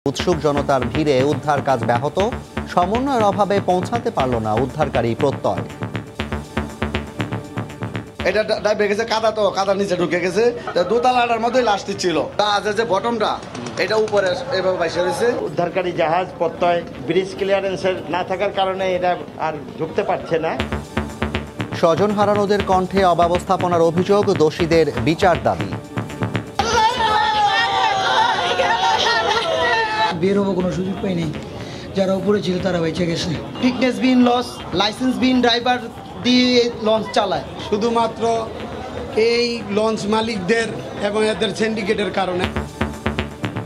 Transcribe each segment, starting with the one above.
উৎসুক জনতার ভিড়ে উদ্ধার কাজ ব্যাহত, সমন্বয়ের অভাবে পৌঁছাতে পারল না উদ্ধারকারী প্রত্যয়। এটা ডাইবে গেছে কাদার নিচে ঢুকে গেছে, দোতলাটার মধ্যেই লাশটি ছিল। যে বটমটা এটা উপরে এভাবে বাইসে রয়েছে। উদ্ধারকারী জাহাজ প্রত্যয় ব্রিজ ক্লিয়ারেন্সের না থাকার কারণে এটা আর ঢুকতে পারছে না। স্বজন হারানোদের কণ্ঠে অব্যবস্থাপনার অভিযোগ, দোষীদের বিচার দাবি। বের হবো কোনো সুযোগ পাইনি, যারা উপরে ছিল তারা বেঁচে গেছে। ফিটনেস বিন লস, লাইসেন্স বিন ড্রাইভার দিয়ে লঞ্চ চালায়। শুধুমাত্র এই লঞ্চ মালিকদের এবং এদের সিন্ডিকেটের কারণে।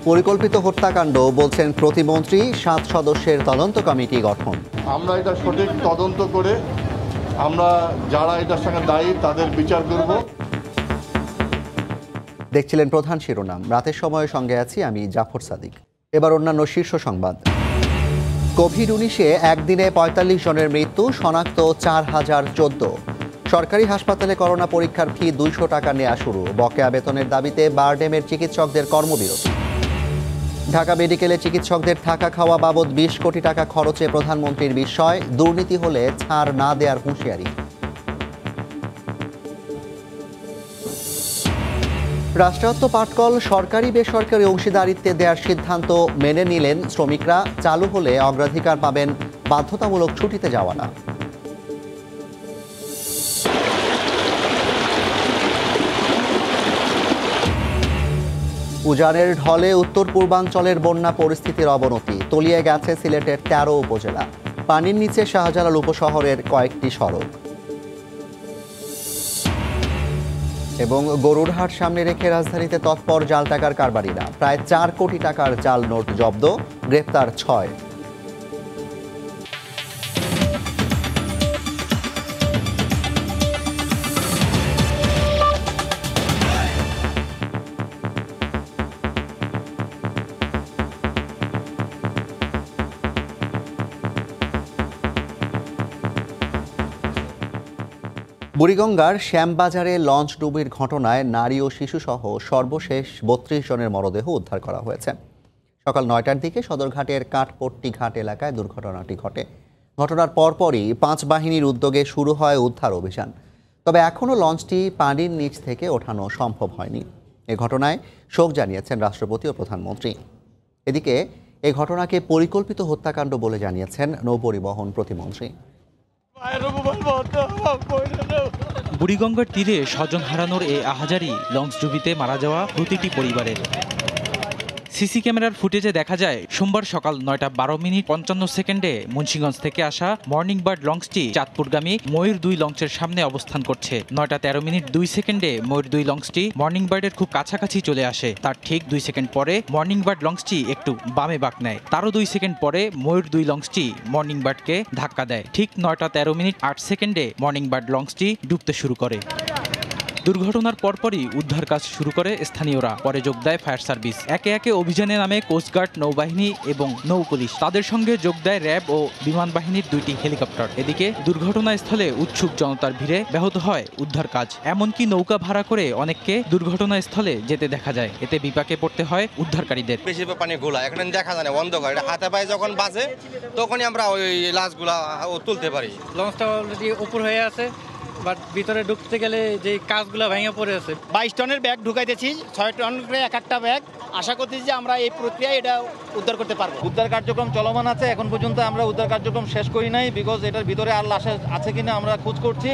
পরিকল্পিত হত্যাকাণ্ড বলছেন প্রতিমন্ত্রী, 7 সদস্যের তদন্ত কমিটি গঠন। আমরা এটা সঠিক তদন্ত করে আমরা যারা এটার সঙ্গে দায়ী তাদের বিচার করব। দেখছিলেন প্রধান শিরোনাম, রাতের সময়ের সঙ্গে আছি আমি জাফর সাদিক। এবার অন্যান্য শীর্ষ সংবাদ। কোভিড-19-এ একদিনে 45 জনের মৃত্যু, শনাক্ত 4014। সরকারি হাসপাতালে করোনা পরীক্ষার ফি 200 টাকা নেওয়া শুরু, বকেয়া বেতনের দাবিতে বারডেমের চিকিৎসকদের কর্মবিরতি। ঢাকা মেডিকেলে চিকিৎসকদের থাকা খাওয়া বাবদ 20 কোটি টাকা খরচে প্রধানমন্ত্রীর বিস্ময়, দুর্নীতি হলে ছাড় না দেওয়ার হুঁশিয়ারি। রাষ্ট্রায়ত্ত পাটকল সরকারি বেসরকারি অংশীদারিত্বে দেওয়ার সিদ্ধান্ত মেনে নিলেন শ্রমিকরা, চালু হলে অগ্রাধিকার পাবেন বাধ্যতামূলক ছুটিতে যাওয়ারা। উজানের ঢলে উত্তর পূর্বাঞ্চলের বন্যা পরিস্থিতির অবনতি, তলিয়ে গেছে সিলেটের 13 উপজেলা, পানির নিচে শাহজালাল উপশহরের কয়েকটি সড়ক। এবং গরুর হাট সামনে রেখে রাজধানীতে তৎপর জাল টাকার কারবারিরা, প্রায় 4 কোটি টাকার জাল নোট জব্দ, গ্রেপ্তার 6। বুড়িগঙ্গার শ্যামবাজারে লঞ্চ ডুবির ঘটনায় নারী ও শিশুসহ সর্বশেষ 32 জনের মরদেহ উদ্ধার করা হয়েছে। সকাল 9টার দিকে সদরঘাটের কাঠপট্টি ঘাট এলাকায় দুর্ঘটনাটি ঘটে। ঘটনার পরপরই 5 বাহিনীর উদ্যোগে শুরু হয় উদ্ধার অভিযান। তবে এখনও লঞ্চটি পানির নিচ থেকে ওঠানো সম্ভব হয়নি। এ ঘটনায় শোক জানিয়েছেন রাষ্ট্রপতি ও প্রধানমন্ত্রী। এদিকে এ ঘটনাকে পরিকল্পিত হত্যাকাণ্ড বলে জানিয়েছেন নৌপরিবহন প্রতিমন্ত্রী। বুড়িগঙ্গার তীরে স্বজন হারানোর এই আহাজারি লঞ্চডুবিতে মারা যাওয়া প্রতিটি পরিবারের। সিসি ক্যামেরার ফুটেজে দেখা যায় সোমবার সকাল 9টা 12 মিনিট 55 সেকেন্ডে মুন্সিগঞ্জ থেকে আসা মর্নিং বার্ড লঞ্চটি চাঁদপুরগামী ময়ূর 2 লঞ্চের সামনে অবস্থান করছে। 9টা 13 মিনিট 2 সেকেন্ডে ময়ূর 2 লঞ্চটি মর্নিং বার্ডের খুব কাছাকাছি চলে আসে। তার ঠিক 2 সেকেন্ড পরে মর্নিং বার্ড লঞ্চটি একটু বামে বাঁক নেয়। তারও 2 সেকেন্ড পরে ময়ূর 2 লঞ্চটি মর্নিং বার্ডকে ধাক্কা দেয়। ঠিক 9টা 13 মিনিট 8 সেকেন্ডে মর্নিং বার্ড লঞ্চটি ডুবতে শুরু করে। দুর্ঘটনার পরপরই উদ্ধার কাজ শুরু করে স্থানীয়রা, পরে যোগ দেয় ফায়ার সার্ভিস। একে একে অভিযানে নামে কোস্টগার্ড, নৌবাহিনী এবং নৌ পুলিশ। তাদের সঙ্গে যোগ দেয় র্যাব ও বিমান বাহিনীর 2টি হেলিকপ্টার। এদিকে দুর্ঘটনাস্থলে উৎসুক জনতার ভিড়ে ব্যাহত হয় উদ্ধার কাজ। এমনকি নৌকা ভাড়া করে অনেককে দুর্ঘটনাস্থলে যেতে দেখা যায়। এতে বিপাকে পড়তে হয় উদ্ধারকারীদের। বেশি পানি ঘোলা, এখন দেখা যায় না, অন্ধকার, হাতে পায়ে যখন বাজে তখনই আমরা ওই লাশগুলা তুলতে পারি। লঞ্চটা অলরেডি উপর হয়ে আছে, বাট ভিতরে ঢুকতে গেলে যে কাজগুলো ভেঙে পড়ে আছে। 22 টনের ব্যাগ ঢুকাইতেছি, 6 টন করে এক একটা ব্যাগ। আশা করতেছি যে আমরা এই প্রক্রিয়ায় এটা উদ্ধার করতে পারবো। উদ্ধার কার্যক্রম চলমান আছে, এখন পর্যন্ত আমরা উদ্ধার কার্যক্রম শেষ করি নাই, বিকজ এটার ভিতরে আর লাশ আছে কিনা আমরা খোঁজ করছি।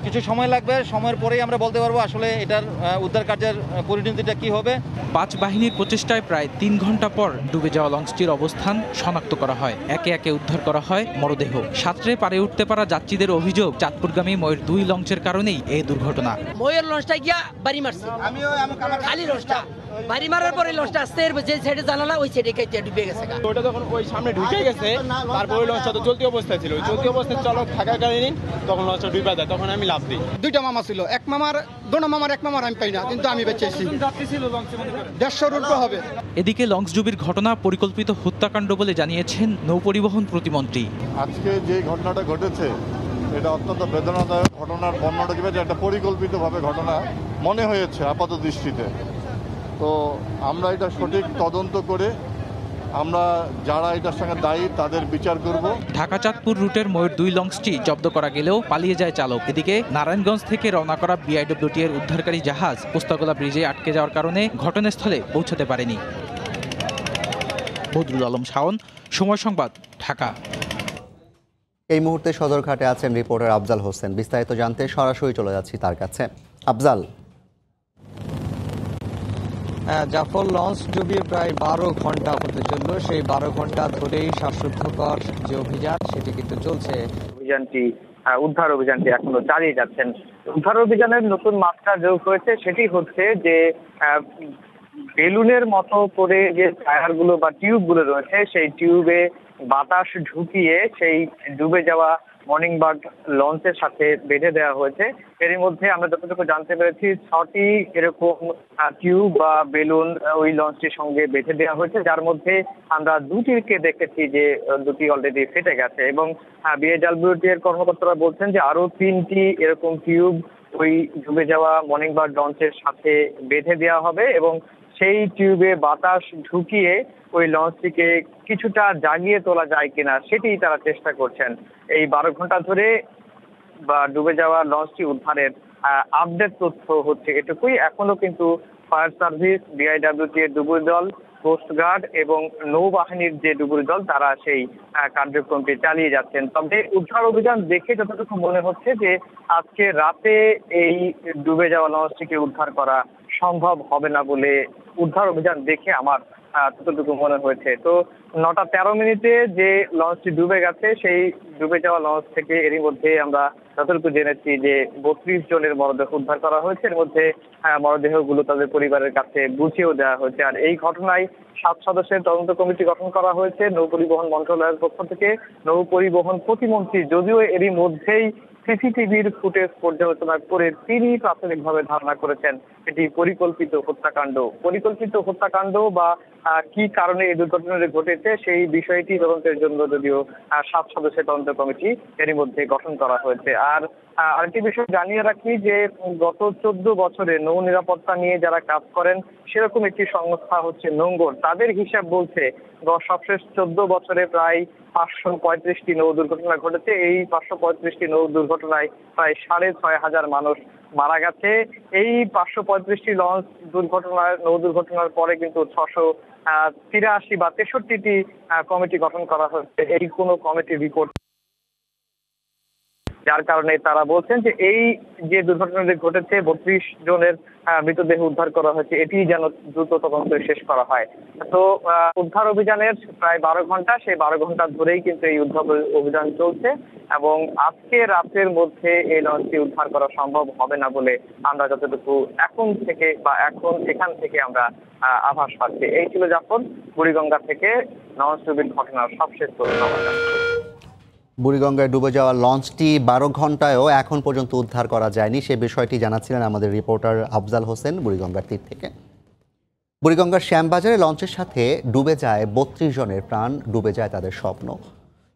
কিছু সময় লাগবে, সময়ের পরেই আমরা বলতে পারবো আসলে এটার উদ্ধার কার্যের পরিণতিটা কি হবে। 5 বাহিনীর প্রচেষ্টায় প্রায় 3 ঘন্টা পর ডুবে যাওয়া লঞ্চটির অবস্থান শনাক্ত করা হয়। একে একে উদ্ধার করা হয় মরদেহ। সাঁতরে পারে উঠতে পারা যাত্রীদের অভিযোগ, চাঁদপুরগামী ময়ূর 2 লঞ্চের কারণেই এই দুর্ঘটনা। ময়ূর লঞ্চটা গিয়া বাড়ি মারছে, খালি লঞ্চটা বাড়ি মারার পরে লঞ্চটা আসতে যে সাইডে জানালা ওই সাইডে কেটে ডুবে গেছে। ওটা যখন ওই সামনে ঢুকে গেছে, তারপর ওই লঞ্চটা তো চলতি অবস্থায় ছিল, ওই চলতি অবস্থায় চালক থাকাকালীন তখন লঞ্চটা ডুবে যায়, তখন আমি লাফ দিই। 2টা মামা ছিল, এক মামার এক মামার আমি পাই না, কিন্তু আমি বেঁচে এসেছি। 150 রুট হবে। এদিকে লঞ্চডুবির ঘটনা পরিকল্পিত হত্যাকাণ্ড বলে জানিয়েছেন নৌপরিবহন প্রতিমন্ত্রী। আজকে যে ঘটনাটা ঘটেছে এটা অত্যন্ত বেদনাদায়ক। ঘটনার বর্ণনাটা যে একটা পরিকল্পিতভাবে ঘটনা মনে হয়েছে আপাত দৃষ্টিতে। তো আমরা এটা সঠিক তদন্ত করে আমরা যারা এটার সঙ্গে দায়ী তাদের বিচার করব। ঢাকা চাঁদপুর রুটের ময়ূর 2 লঞ্চটি জব্দ করা গেলেও পালিয়ে যায় চালক। এদিকে নারায়ণগঞ্জ থেকে রওনা করা BIWT এর উদ্ধারকারী জাহাজ পোস্তাগোলা ব্রিজে আটকে যাওয়ার কারণে ঘটনাস্থলে পৌঁছাতে পারেনি। বদরুল আলম শাওন, সময় সংবাদ, ঢাকা। এই মুহূর্তে সদরঘাটে আছেন রিপোর্টার আফজাল হোসেন। বিস্তারিত জানতে সরাসরি চলে যাচ্ছি তার কাছে। আফজাল। জাফর, লঞ্চ ডুবিয়ে প্রায় 12 ঘন্টা হতে চলল। সেই 12 ঘন্টা ধরেই শ্বাসরুদ্ধকর যে অভিযান সেটি কিন্তু চলছে। উদ্ধার অভিযানটি এখনো চালিয়ে যাচ্ছেন। উদ্ধার অভিযানের নতুন মাত্রা যোগ হয়েছে, সেটি হচ্ছে যে বেলুনের মতো করে যে টায়ারগুলো বা টিউবগুলো রয়েছে, সেই টিউবে বাতাস ঢুকিয়ে সেই ডুবে যাওয়া মর্নিং বার্ড লঞ্চের সাথে বেঁধে দেওয়া হয়েছে। এরই মধ্যে আমরা যতটুকু জানতে পেরেছি 6টি এরকম টিউব বা বেলুন ওই লঞ্চটির সঙ্গে বেঁধে দেওয়া হয়েছে, যার মধ্যে আমরা 2টিকে দেখেছি যে 2টি অলরেডি ফেটে গেছে। এবং BIWT এর কর্মকর্তারা বলছেন যে আরো 3টি এরকম টিউব ওই ডুবে যাওয়া মর্নিং বার্ড লঞ্চের সাথে বেঁধে দেওয়া হবে এবং সেই টিউবে বাতাস ঢুকিয়ে ওই লঞ্চটিকে কিছুটা জাগিয়ে তোলা যায় কিনা সেটি তারা চেষ্টা করছেন। এই 12 ঘন্টা ধরে বা ডুবে যাওয়া লঞ্চটি উদ্ধারের আপডেট তথ্য হচ্ছে এটুকুই। এখনো কিন্তু ফায়ার সার্ভিস, BIWT এর ডুবুরি দল, কোস্টগার্ড এবং নৌবাহিনীর যে ডুবুরি দল তারা সেই কার্যক্রমটি চালিয়ে যাচ্ছেন। তবে উদ্ধার অভিযান দেখে যতটুকু মনে হচ্ছে যে আজকে রাতে এই ডুবে যাওয়া লঞ্চটিকে উদ্ধার করা সম্ভব হবে না বলে উদ্ধার অভিযান দেখে আমার ততটুকু মনে হয়েছে। তো 9টা 13 মিনিটে যে লঞ্চটি ডুবে গেছে, সেই ডুবে যাওয়া লঞ্চ থেকে এরই মধ্যে আমরা যতটুকু জেনেছি যে 32 জনের মরদেহ উদ্ধার করা হয়েছে। এর মধ্যে মরদেহগুলো তাদের পরিবারের কাছে বুঝিয়েও দেওয়া হয়েছে। আর এই ঘটনায় 7 সদস্যের তদন্ত কমিটি গঠন করা হয়েছে নৌ পরিবহন মন্ত্রণালয়ের পক্ষ থেকে। নৌ পরিবহন প্রতিমন্ত্রী যদিও এরই মধ্যেই সিসিটিভির ফুটেজ পর্যালোচনা করে তিনি প্রাথমিকভাবে ধারণা করেছেন এটি পরিকল্পিত হত্যাকাণ্ড। পরিকল্পিত হত্যাকাণ্ড বা কি কারণে এই দুর্ঘটনাটি ঘটেছে সেই বিষয়টি তদন্তের জন্য যদিও 7 সদস্যের তদন্ত কমিটি এরই মধ্যে গঠন করা হয়েছে। আর আরেকটি বিষয় জানিয়ে রাখি যে গত 14 বছরে নৌ নিরাপত্তা নিয়ে যারা কাজ করেন সেরকম একটি সংস্থা হচ্ছে নোঙ্গর, তাদের হিসাব বলছে সবশেষ 14 বছরে প্রায় 535টি নৌ দুর্ঘটনা ঘটেছে। এই 535টি নৌ দুর্ঘটনায় প্রায় 6,500 মানুষ মারা গেছে। এই 535টি লঞ্চ নৌ দুর্ঘটনার পরে কিন্তু 683 বা 63টি কমিটি গঠন করা হয়েছে। এই কোনো কমিটির রিপোর্ট, যার কারণে তারা বলছেন যে এই যে দুর্ঘটনাটি ঘটেছে 32 জনের মৃতদেহ উদ্ধার করা হয়েছে, এটি যেন দ্রুত তদন্ত শেষ করা হয়। তো উদ্ধার অভিযানের প্রায় 12 ঘন্টা, সেই 12 ঘন্টা ধরেই কিন্তু এই উদ্ধার অভিযান চলছে এবং আজকে রাতের মধ্যে এই লঞ্চটি উদ্ধার করা সম্ভব হবে না বলে আমরা যতটুকু এখন এখান থেকে আমরা আভাস পাচ্ছি। এই ছিল জাফর, বুড়িগঙ্গা থেকে লঞ্চ ডুবির ঘটনার সবশেষ তথ্য। বুড়িগঙ্গায় ডুবে যাওয়া লঞ্চটি 12 ঘন্টায়ও এখন পর্যন্ত উদ্ধার করা যায়নি, সে বিষয়টি জানাচ্ছিলেন আমাদের রিপোর্টার আফজাল হোসেন বুড়িগঙ্গার তীর থেকে। বুড়িগঙ্গার শ্যামবাজারে লঞ্চের সাথে ডুবে যায় 32 জনের প্রাণ, ডুবে যায় তাদের স্বপ্ন।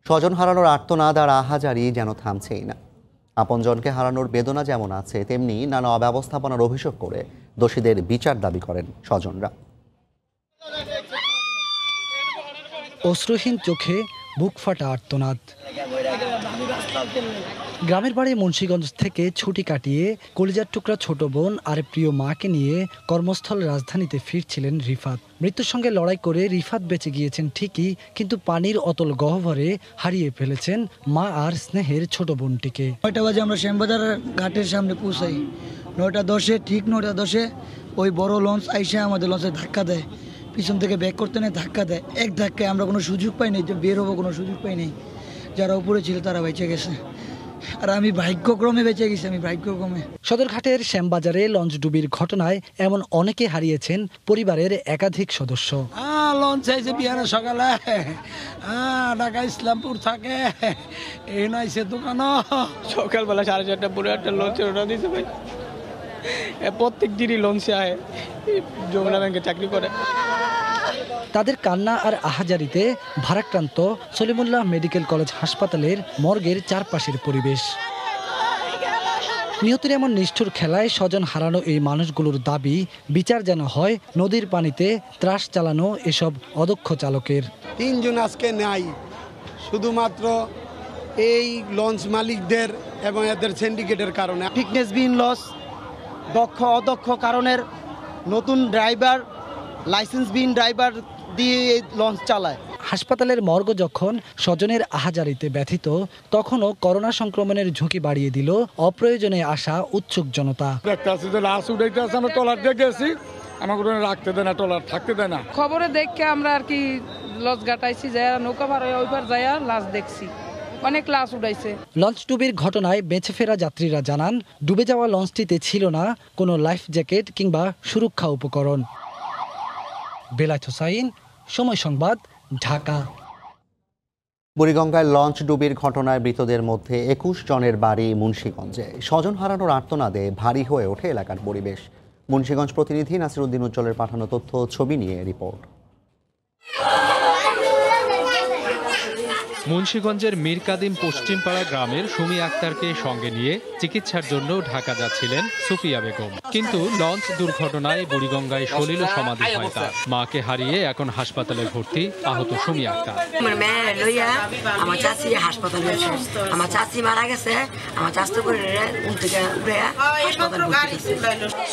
স্বজন হারানোর আর্তনাদ আর আহাজারি যেন থামছেই না। আপনজনকে হারানোর বেদনা যেমন আছে, তেমনি নানা অব্যবস্থাপনার অভিযোগ করে দোষীদের বিচার দাবি করেন স্বজনরা। অশ্রুহীন চোখে বুক ফাটা আর্তনাদ। গ্রামের বাড়ি মুন্সিগঞ্জ থেকে ছুটি কাটিয়ে কলিজার টুকরা ছোট বোন আর প্রিয় মাকে নিয়ে কর্মস্থল রাজধানীতে ফিরছিলেন রিফাত। মৃত্যুর সঙ্গে লড়াই করে রিফাত বেঁচে গিয়েছেন ঠিকই, কিন্তু পানির অতল গহ্বরে হারিয়ে ফেলেছেন মা আর স্নেহের ছোট বোনটিকে। 9টা বাজে আমরা শ্যামবাজার ঘাটের সামনে পৌঁছাই। 9:10 ঠিক 9:10 ওই বড় লঞ্চ আইসা আমাদের লঞ্চে ধাক্কা দেয়, পিছন থেকে ব্যাক করতে নেই, ধাক্কা দেয়। এক ধাক্কায় আমরা কোনো সুযোগ পাই নাই, যে বের হবো কোনো সুযোগ পাই নাই। যারা উপরে ছিল তারা বেঁচে গেছে, আর আমি ভাগ্যক্রমে বেঁচে গেছি, আমি ভাগ্যক্রমে। সদরঘাটের শ্যামবাজারে লঞ্চ ডুবির ঘটনায় এমন অনেকে হারিয়েছেন পরিবারের একাধিক সদস্য। লঞ্চ আইছে বিহারে সকালে, ঢাকা ইসলামপুর থাকে, এই নাইছে দোকান। সকালবেলা 4:30 পুরো একটা লঞ্চের ওটা দিয়েছে ভাই। প্রত্যেক দিনই লঞ্চে আয়, যমুনা ব্যাংকে চাকরি করে। তাদের কান্না আর আহাজারিতে ভারাক্রান্ত সলিমুল্লাহ মেডিকেল কলেজ হাসপাতালের মর্গের চারপাশের পরিবেশ। নিহতের এমন নিষ্ঠুর খেলায় স্বজন হারানো এই মানুষগুলোর দাবি বিচার যেন হয় নদীর পানিতে ত্রাস চালানো এসব অদক্ষ চালকের। 3 জন আজকে নাই, শুধুমাত্র এই লঞ্চ মালিকদের এবং এদের সিন্ডিকেটের কারণে। ফিটনেসবিহীন লস, অদক্ষ কারণের নতুন ড্রাইভার, লাইসেন্সবিহীন ড্রাইভার দিয়ে এই লঞ্চ চালায়। হাসপাতালের মর্গ যখন স্বজনের আহাজারিতে ব্যথিত, তখনও করোনা সংক্রমণের ঝুঁকি বাড়িয়ে দিল অপ্রয়োজনে আসা উৎসুক জনতা। খবরে দেখে আমরা আর কি লঞ্চ গাটাইছি, যায় নৌকা ভাড়া ওইবার যায় লাশ দেখছি, অনেক লাশ উঠাইছে। লঞ্চ ডুবির ঘটনায় বেঁচে ফেরা যাত্রীরা জানান, ডুবে যাওয়া লঞ্চটিতে ছিল না কোনো লাইফ জ্যাকেট কিংবা সুরক্ষা উপকরণ। বেলায়েত হোসাইন, সময় সংবাদ, ঢাকা। বুড়িগঙ্গায় লঞ্চ ডুবির ঘটনায় মৃতদের মধ্যে 21 জনের বাড়ি মুন্সিগঞ্জে। স্বজন হারানোর আর্তনাদে ভারী হয়ে ওঠে এলাকার পরিবেশ। মুন্সিগঞ্জ প্রতিনিধি নাসিরউদ্দিন উজ্জ্বলের পাঠানো তথ্য ছবি নিয়ে রিপোর্ট। মুন্সিগঞ্জের মীরকাদিম পশ্চিমপাড়া গ্রামের সুমি আক্তারকে সঙ্গে নিয়ে চিকিৎসার জন্য ঢাকা যাচ্ছিলেন সুফিয়া বেগম, কিন্তু লঞ্চ দুর্ঘটনায় বুড়িগঙ্গায় সলিল সমাধি হয় তার। মাকে হারিয়ে এখন হাসপাতালে ভর্তি আহত সুমি আক্তার। আমার চাচি হাসপাতালে, আমার চাচি মারা গেছে, আমার চাচি করে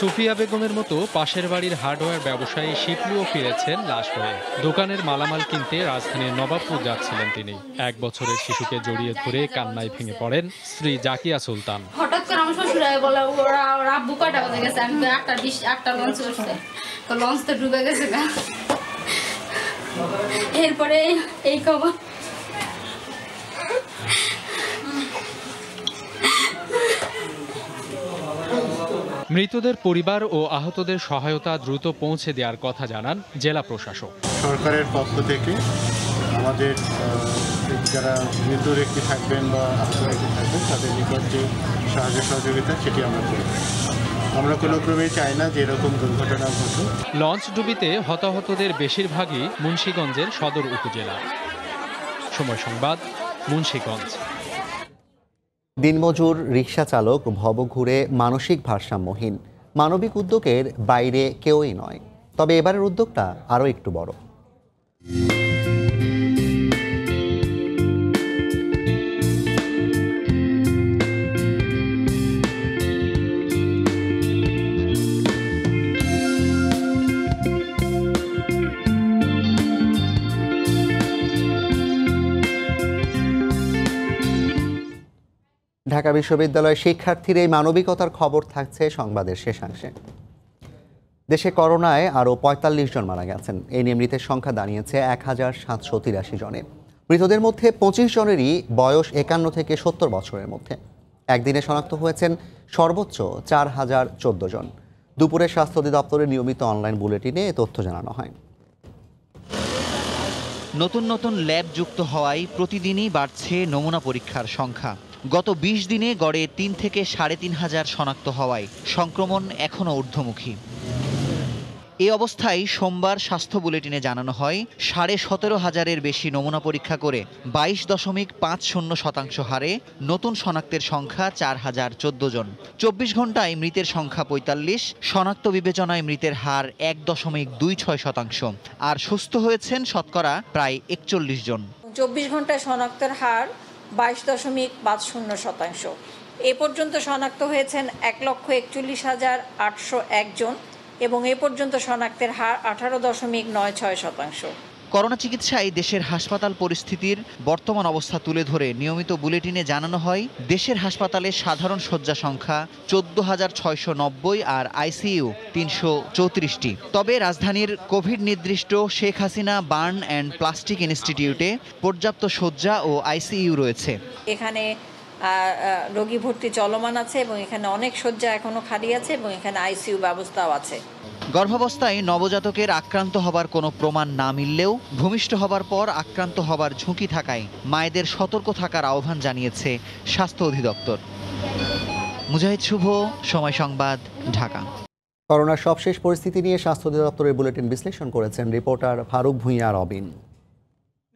সুফিয়া বেগমের মতো পাশের বাড়ির হার্ডওয়্যার ব্যবসায়ী শিপলুও ফিরেছেন লাশ হয়ে। দোকানের মালামাল কিনতে রাজধানীর নবাবপুর যাচ্ছিলেন তিনি। 1 বছরের শিশুকে জড়িয়ে ধরে কান্নায় ভেঙে পড়েন স্ত্রী জাকিয়া সুলতান। হঠাৎ করে আমার শ্বশুর বলে ওরা আব্বু কয়টা বাজে গেছে, আমি 8টা লঞ্চ উঠছে, তো লঞ্চ তো ডুবে গেছে না। এরপরে এই খবর। মৃতদের পরিবার ও আহতদের সহায়তা দ্রুত পৌঁছে দেওয়ার কথা জানান জেলা প্রশাসক। সরকারের পক্ষ থেকে আমাদের যারা মৃত ব্যক্তি থাকবেন বা আহত ব্যক্তি থাকবেন তাদের নিকট যে সাহায্য সহযোগিতা সেটি আমরা করি। আমরা কোনো ক্রমেই চাই না যে এরকম দুর্ঘটনা ঘটুক। লঞ্চ ডুবিতে হতাহতদের বেশিরভাগই মুন্সিগঞ্জের সদর উপজেলা। সময় সংবাদ, মুন্সিগঞ্জ। দিনমজুর, রিকশা চালক, ভবঘুরে মানসিক ভারসাম্যহীন, মানবিক উদ্যোগের বাইরে কেউই নয়। তবে এবারের উদ্যোগটা আরও একটু বড়। ঢাকা বিশ্ববিদ্যালয়ের শিক্ষার্থীর এই মানবিকতার খবর থাকছে সংবাদের শেষাংশে। দেশে করোনায় আরও ৪৫ জন মারা গেছেন। এই নিয়ে মৃতের সংখ্যা দাঁড়িয়েছে ১,৭৮৩ জনে। মৃতদের মধ্যে ২৫ জনেরই বয়স ৫১ থেকে ৭০ বছরের মধ্যে। একদিনে শনাক্ত হয়েছেন সর্বোচ্চ ৪,০১৪ জন। দুপুরে স্বাস্থ্য অধিদপ্তরের নিয়মিত অনলাইন বুলেটিনে এ তথ্য জানানো হয়। নতুন নতুন ল্যাব যুক্ত হওয়ায় প্রতিদিনই বাড়ছে নমুনা পরীক্ষার সংখ্যা। গত ২০ দিনে গড়ে ৩ থেকে ৩,৫০০ শনাক্ত হওয়ায় সংক্রমণ এখনও ঊর্ধ্বমুখী। এই অবস্থায় সোমবার স্বাস্থ্য বুলেটিনে জানানো হয় ১৭,৫০০-এর বেশি নমুনা পরীক্ষা করে ২২.৫০% হারে নতুন শনাক্তের সংখ্যা ৪,০১৪ জন। ২৪ ঘন্টায় মৃতের সংখ্যা ৪৫, শনাক্ত বিবেচনায় মৃতের হার ১.২৬%, আর সুস্থ হয়েছেন শতকরা প্রায় ৪১ জন। ২৪ ঘন্টায় শনাক্তের হার ২২.৫০%। এ পর্যন্ত শনাক্ত হয়েছেন ১,৪১,৮০১ জন এবং এ পর্যন্ত শনাক্তের হার ১৮.৯৬%। করোনা চিকিৎসায় দেশের হাসপাতাল পরিস্থিতির বর্তমান অবস্থা তুলে ধরে নিয়মিত বুলেটিনে জানানো হয়, দেশের হাসপাতালে সাধারণ শয্যা সংখ্যা ১৪,৬৯০ আর আইসিইউ ৩৩৪টি। তবে রাজধানীর কোভিড নির্দিষ্ট Sheikh Hasina burn and plastic ইনস্টিটিউটে পর্যাপ্ত শয্যা ও আইসিইউ রয়েছে। এখানে রোগী ভর্তি চলমান আছে এবং এখানে অনেক শয্যা এখনো খালি আছে এবং এখানে আইসিইউ ব্যবস্থাও আছে। গর্ভাবস্থায় নবজাতকের আক্রান্ত হবার কোনো প্রমাণ না মিললেও ভূমিষ্ঠ হবার পর আক্রান্ত হবার ঝুঁকি থাকায় মায়েদের সতর্ক থাকার আহ্বান জানিয়েছে স্বাস্থ্য অধিদপ্তর। মুজাহিদ শুভ, সময় সংবাদ, ঢাকা। করোনার সবশেষ পরিস্থিতি নিয়ে স্বাস্থ্য অধিদপ্তরের বুলেটিন বিশ্লেষণ করেছেন রিপোর্টার ফারুক ভূঁইয়া রবিন।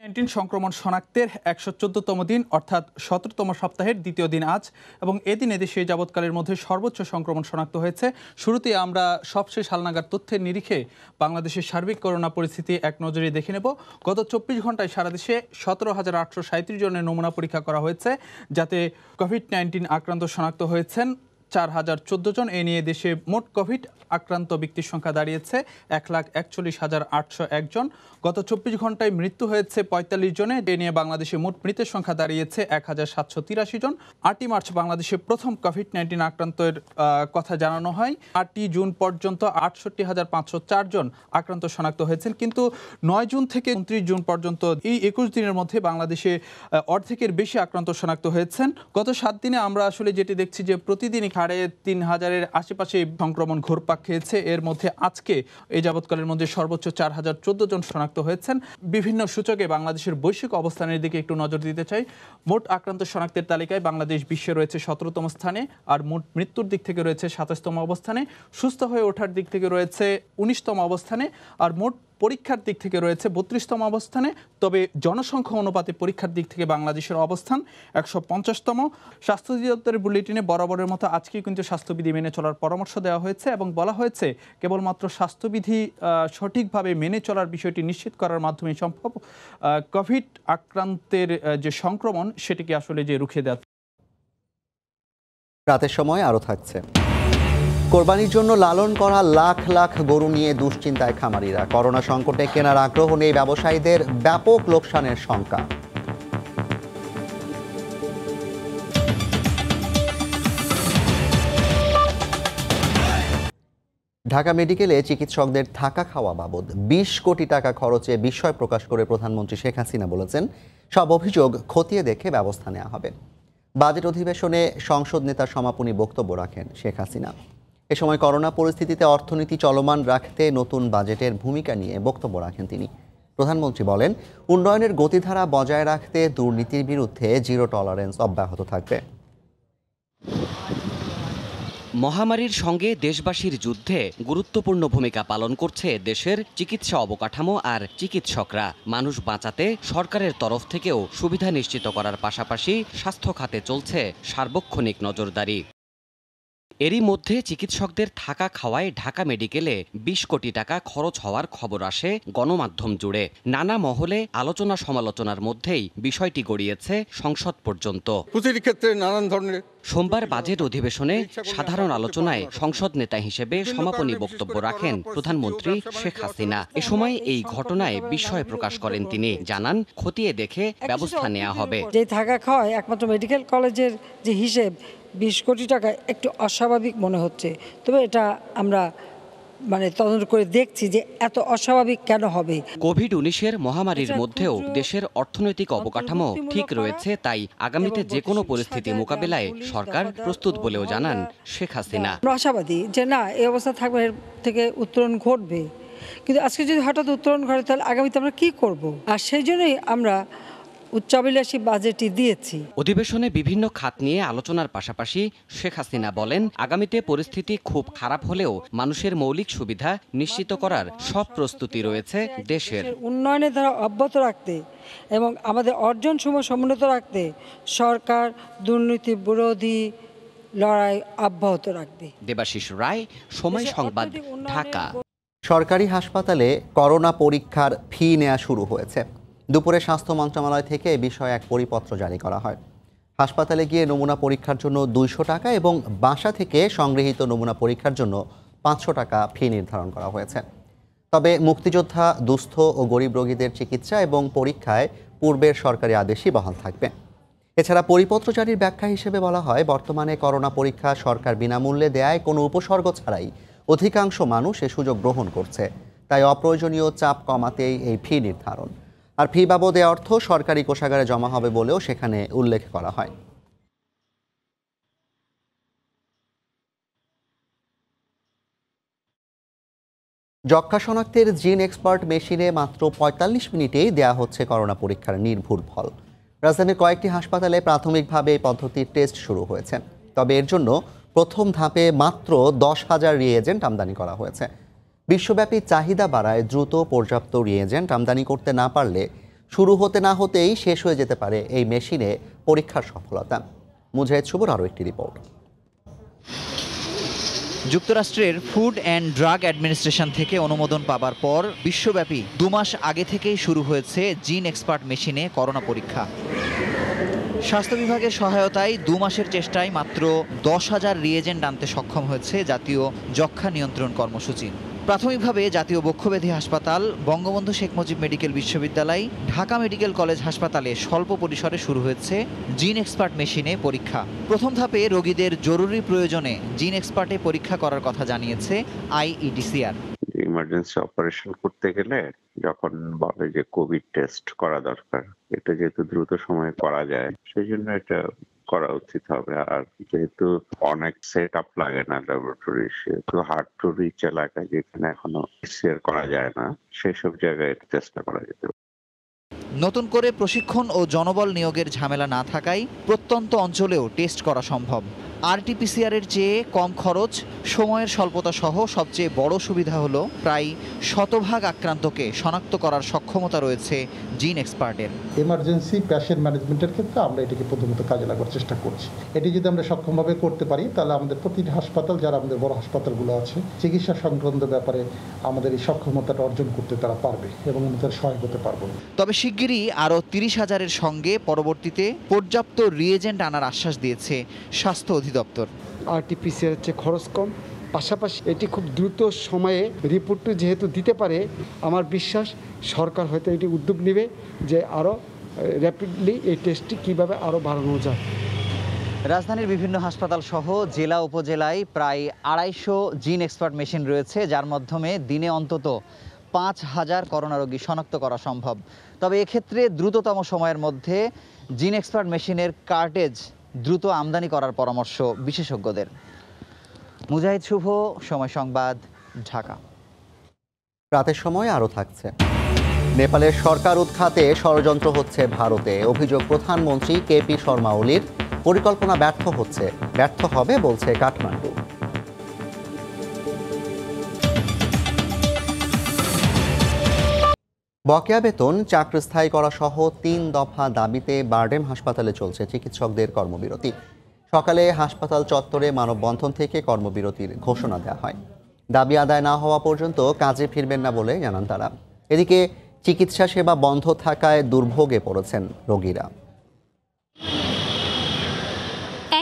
COVID-19 সংক্রমণ শনাক্তের 114তম দিন অর্থাৎ 17তম সপ্তাহের দ্বিতীয় দিন আজ, এবং এদিন এদেশে যাবৎকালের মধ্যে সর্বোচ্চ সংক্রমণ শনাক্ত হয়েছে। শুরুতে আমরা সবশেষ হালনাগাদ তথ্যের নিরিখে বাংলাদেশের সার্বিক করোনা পরিস্থিতি এক নজরে দেখে নেব। গত 24 ঘন্টায় সারা দেশে 17,837 জনের নমুনা পরীক্ষা করা হয়েছে, যাতে COVID-19 আক্রান্ত শনাক্ত হয়েছেন 4,014 জন। এ নিয়ে দেশে মোট কোভিড আক্রান্ত ব্যক্তির সংখ্যা দাঁড়িয়েছে 1,41,801 জন। গত 24 ঘন্টায় মৃত্যু হয়েছে 45 জনে। এ নিয়ে বাংলাদেশে মোট মৃতের সংখ্যা দাঁড়িয়েছে 1,783 জন। 8ই মার্চ বাংলাদেশে প্রথম COVID-19 আক্রান্তের কথা জানানো হয়। 8ই জুন পর্যন্ত 68,504 জন আক্রান্ত শনাক্ত হয়েছেন, কিন্তু 9 জুন থেকে 29 জুন পর্যন্ত এই 21 দিনের মধ্যে বাংলাদেশে অর্ধেকের বেশি আক্রান্ত শনাক্ত হয়েছেন। গত 7 দিনে আমরা আসলে যেটি দেখছি যে প্রতিদিনই 3,500-এর আশেপাশে সংক্রমণ ঘুরপাক খেয়েছে। এর মধ্যে আজকে এই যাবৎকালের মধ্যে সর্বোচ্চ 4,014 জন শনাক্ত হয়েছেন। বিভিন্ন সূচকে বাংলাদেশের বৈশ্বিক অবস্থানের দিকে একটু নজর দিতে চাই। মোট আক্রান্ত শনাক্তের তালিকায় বাংলাদেশ বিশ্বে রয়েছে 17তম স্থানে, আর মোট মৃত্যুর দিক থেকে রয়েছে 27তম অবস্থানে, সুস্থ হয়ে ওঠার দিক থেকে রয়েছে 19তম অবস্থানে, আর মোট পরীক্ষার দিক থেকে রয়েছে 32তম অবস্থানে। তবে জনসংখ্যা অনুপাতে পরীক্ষার দিক থেকে বাংলাদেশের অবস্থান 150তম। স্বাস্থ্য অধিদপ্তরের বুলেটিনে বরাবরের মতো আজকে কিন্তু স্বাস্থ্যবিধি মেনে চলার পরামর্শ দেওয়া হয়েছে, এবং বলা হয়েছে কেবলমাত্র স্বাস্থ্যবিধি সঠিকভাবে মেনে চলার বিষয়টি নিশ্চিত করার মাধ্যমে সম্ভব কোভিড আক্রান্তের যে সংক্রমণ সেটিকে আসলে যে রুখে দেওয়া। রাতের সময় আরও থাকছে। কোরবানির জন্য লালন করা লাখ লাখ গরু নিয়ে দুশ্চিন্তায় খামারিরা। করোনা সংকটে কেনার আগ্রহ নেই ব্যবসায়ীদের, ব্যাপক লোকসানের শঙ্কা। ঢাকা মেডিকেলে চিকিৎসকদের থাকা খাওয়া বাবদ 20 কোটি টাকা খরচে বিস্ময় প্রকাশ করে প্রধানমন্ত্রী শেখ হাসিনা বলেছেন, সব অভিযোগ খতিয়ে দেখে ব্যবস্থা নেওয়া হবে। বাজেট অধিবেশনে সংসদ নেতার সমাপনী বক্তব্য রাখেন শেখ হাসিনা। এ সময় করোনা পরিস্থিতিতে অর্থনীতি চলমান রাখতে নতুন বাজেটের ভূমিকা নিয়ে বক্তব্য রাখেন তিনি। প্রধানমন্ত্রী বলেন, উন্নয়নের গতিধারা বজায় রাখতে দুর্নীতির বিরুদ্ধে জিরো টলারেন্স অব্যাহত থাকবে। মহামারীর সঙ্গে দেশবাসীর যুদ্ধে গুরুত্বপূর্ণ ভূমিকা পালন করছে দেশের চিকিৎসা অবকাঠামো আর চিকিৎসকরা। মানুষ বাঁচাতে সরকারের তরফ থেকেও সুবিধা নিশ্চিত করার পাশাপাশি স্বাস্থ্য খাতে চলছে সার্বক্ষণিক নজরদারি। এরই মধ্যে চিকিৎসকদের থাকা খাওয়ায় ঢাকা মেডিকেলে 20 কোটি টাকা খরচ হওয়ার খবর আসে গণমাধ্যম জুড়ে। নানা মহলে আলোচনা সমালোচনার মধ্যেই বিষয়টি গড়িয়েছে সংসদ পর্যন্ত। প্রতিটি ক্ষেত্রে নানান ধরনের সোমবার বাজেট অধিবেশনে সাধারণ আলোচনায় সংসদ নেতা হিসেবে সমাপনী বক্তব্য রাখেন প্রধানমন্ত্রী শেখ হাসিনা। এ সময় এই ঘটনায় বিস্ময় প্রকাশ করেন তিনি, জানান খতিয়ে দেখে ব্যবস্থা নেওয়া হবে। যে থাকা খাওয়ায় একমাত্র মেডিকেল কলেজের যে হিসেব 20 কোটি টাকা একটু অস্বাভাবিক মনে হচ্ছে। তবে এটা আমরা তদন্ত করে দেখছি যে এত অস্বাভাবিক কেন হবে। কোভিড-19 মহামারীর মধ্যেও দেশের অর্থনৈতিক অবকাঠামো ঠিক রয়েছে, তাই আগামীতে যে কোনো পরিস্থিতি মোকাবেলায় সরকার প্রস্তুত বলেও জানান শেখ হাসিনা। আশাবাদী যে না, এই অবস্থা থাকবে, এর থেকে উত্তরণ ঘটবে, কিন্তু আজকে যদি হঠাৎ উত্তরণ ঘটে তাহলে আগামীতে আমরা কি করব? আর সেই জন্যই আমরা উচ্চাভিলাষী বাজেটই দিয়েছি। অধিবেশনে বিভিন্ন খাত নিয়ে আলোচনার পাশাপাশি শেখ হাসিনা বলেন, আগামীতে পরিস্থিতি খুব খারাপ হলেও মানুষের মৌলিক সুবিধা নিশ্চিত করার সব প্রস্তুতি রয়েছে দেশের। উন্নয়নের ধারা অব্যাহত রাখতে এবং আমাদের অর্জনসমূহ সমুন্নত রাখতে সরকার দুর্নীতি বিরোধী লড়াই অব্যাহত রাখবে। দেবাশিস রায়, সময় সংবাদ, ঢাকা। সরকারি হাসপাতালে করোনা পরীক্ষার ফি নেওয়া শুরু হয়েছে। দুপুরে স্বাস্থ্য মন্ত্রণালয় থেকে এ বিষয়ে এক পরিপত্র জারি করা হয়। হাসপাতালে গিয়ে নমুনা পরীক্ষার জন্য 200 টাকা এবং বাসা থেকে সংগৃহীত নমুনা পরীক্ষার জন্য 500 টাকা ফি নির্ধারণ করা হয়েছে। তবে মুক্তিযোদ্ধা, দুস্থ ও গরিব রোগীদের চিকিৎসা এবং পরীক্ষায় পূর্বের সরকারি আদেশই বহাল থাকবে। এছাড়া পরিপত্র জারির ব্যাখ্যা হিসেবে বলা হয়, বর্তমানে করোনা পরীক্ষা সরকার বিনামূল্যে দেয়ায় কোনো উপসর্গ ছাড়াই অধিকাংশ মানুষ এ সুযোগ গ্রহণ করছে, তাই অপ্রয়োজনীয় চাপ কমাতেই এই ফি নির্ধারণ। আর ফি বাবদে অর্থ সরকারি কোষাগারে জমা হবে বলেও সেখানে উল্লেখ করা হয়। যক্ষ্মা শনাক্তের জিন এক্সপার্ট মেশিনে মাত্র 45 মিনিটেই দেয়া হচ্ছে করোনা পরীক্ষার নির্ভুল ফল। রাজধানীর কয়েকটি হাসপাতালে প্রাথমিকভাবে এই পদ্ধতির টেস্ট শুরু হয়েছে। তবে এর জন্য প্রথম ধাপে মাত্র 10,000 রিয়েজেন্ট আমদানি করা হয়েছে। বিশ্বব্যাপী চাহিদা বাড়ায় দ্রুত পর্যাপ্ত রিয়েজেন্ট আমদানি করতে না পারলে শুরু হতে না হতেই শেষ হয়ে যেতে পারে এই মেশিনে পরীক্ষার সফলতা। মুজাহিদ শুভর আরও একটি রিপোর্ট। যুক্তরাষ্ট্রের ফুড অ্যান্ড ড্রাগ অ্যাডমিনিস্ট্রেশন থেকে অনুমোদন পাবার পর বিশ্বব্যাপী 2 মাস আগে থেকেই শুরু হয়েছে জিন এক্সপার্ট মেশিনে করোনা পরীক্ষা। স্বাস্থ্য বিভাগের সহায়তায় 2 মাসের চেষ্টায় মাত্র 10,000 রিয়েজেন্ট আনতে সক্ষম হয়েছে জাতীয় যক্ষ্মা নিয়ন্ত্রণ কর্মসূচি। প্রাথমিকভাবে জাতীয় বক্ষব্যাধি হাসপাতাল, বঙ্গবন্ধু শেখ মুজিব মেডিকেল বিশ্ববিদ্যালয়, ঢাকা মেডিকেল কলেজ হাসপাতালে স্বল্প পরিসরে শুরু হয়েছে জিন এক্সপার্ট মেশিনে পরীক্ষা। প্রথম ধাপে রোগীদের জরুরি প্রয়োজনে জিন এক্সপার্টে পরীক্ষা করার কথা জানিয়েছে আইইডিসিআর। ইমার্জেন্সি অপারেশন করতে গেলে যখন বলে যে কোভিড টেস্ট করা দরকার, এটা যেহেতু দ্রুত সময়ে করা যায় সেই জন্য এটা করা উচিত হবে। আর যেহেতু অনেক সেট আপ লাগে না ল্যাবরেটরি, সেহেতু হার্ড টু রিচ এলাকায় যেখানে এখনো পিসিআর করা যায় না সেসব জায়গায় চেষ্টা করা যেতে পারে। নতুন করে প্রশিক্ষণ ও জনবল নিয়োগের ঝামেলা না থাকায় প্রত্যন্ত অঞ্চলেও টেস্ট করা সম্ভব। আরটিপিসিআর এর চেয়ে কম খরচ, সময়ের স্বল্পতা সহ সবচেয়ে বড় সুবিধা হলো প্রায় 100% আক্রান্তকে শনাক্ত করার সক্ষমতা রয়েছে জিন এক্সপার্টের। এমার্জেন্সি পেশেন্ট ম্যানেজমেন্টের ক্ষেত্রে আমরা এটাকে প্রথমত কাজে লাগার চেষ্টা করছি। এটি যদি আমরা সক্ষমভাবে করতে পারি তাহলে আমাদের প্রতিটি হাসপাতাল, যারা আমাদের বড় হাসপাতালগুলো আছে, চিকিৎসা সংক্রান্ত ব্যাপারে আমাদের এই সক্ষমতাটা অর্জন করতে তারা পারবে এবং আমাদের সহায়ক হতে পারবে। তবে শিগগিরই আরও 30,000-এর সঙ্গে পরবর্তীতে পর্যাপ্ত রিয়েজেন্ট আনার আশ্বাস দিয়েছে স্বাস্থ্য অধিদপ্তর। আরটিপিসিআর হচ্ছে খরচ কম, পাশাপাশি এটি খুব দ্রুত সময়ে রিপোর্টটি যেহেতু দিতে পারে, আমার বিশ্বাস সরকার হয়তো এটি উদ্যোগ নেবে যে আরও র্যাপিডলি এই টেস্টটি কীভাবে আরও বাড়ানো যায়। রাজধানীর বিভিন্ন হাসপাতাল সহ জেলা উপজেলায় প্রায় 250 জিন এক্সপার্ট মেশিন রয়েছে, যার মাধ্যমে দিনে অন্তত 5,000 করোনা রোগী শনাক্ত করা সম্ভব। তবে এক্ষেত্রে দ্রুততম সময়ের মধ্যে জিন এক্সপার্ট মেশিনের কার্টেজ দ্রুত আমদানি করার পরামর্শ বিশেষজ্ঞদের। মুজাহিদ শুভ, সময় সংবাদ, ঢাকা। রাতের সময় আরও থাকছে। নেপালের সরকার উৎখাতে ষড়যন্ত্র হচ্ছে ভারতে, অভিযোগ প্রধানমন্ত্রী কেপি শর্মা ওলির। পরিকল্পনা ব্যর্থ হবে বলছে কাঠমান্ডু। বকেয়া বেতন, চাকরি স্থায়ী করা সহ 3 দফা দাবিতে বারডেম হাসপাতালে চলছে চিকিৎসকদের কর্মবিরতি। সকালে হাসপাতাল চত্বরে মানববন্ধন থেকে কর্মবিরতির ঘোষণা দেওয়া হয়। দাবি আদায় না হওয়া পর্যন্ত কাজে ফিরবেন না বলে জানান তারা। এদিকে চিকিৎসা সেবা বন্ধ থাকায় দুর্ভোগে পড়েছেন রোগীরা।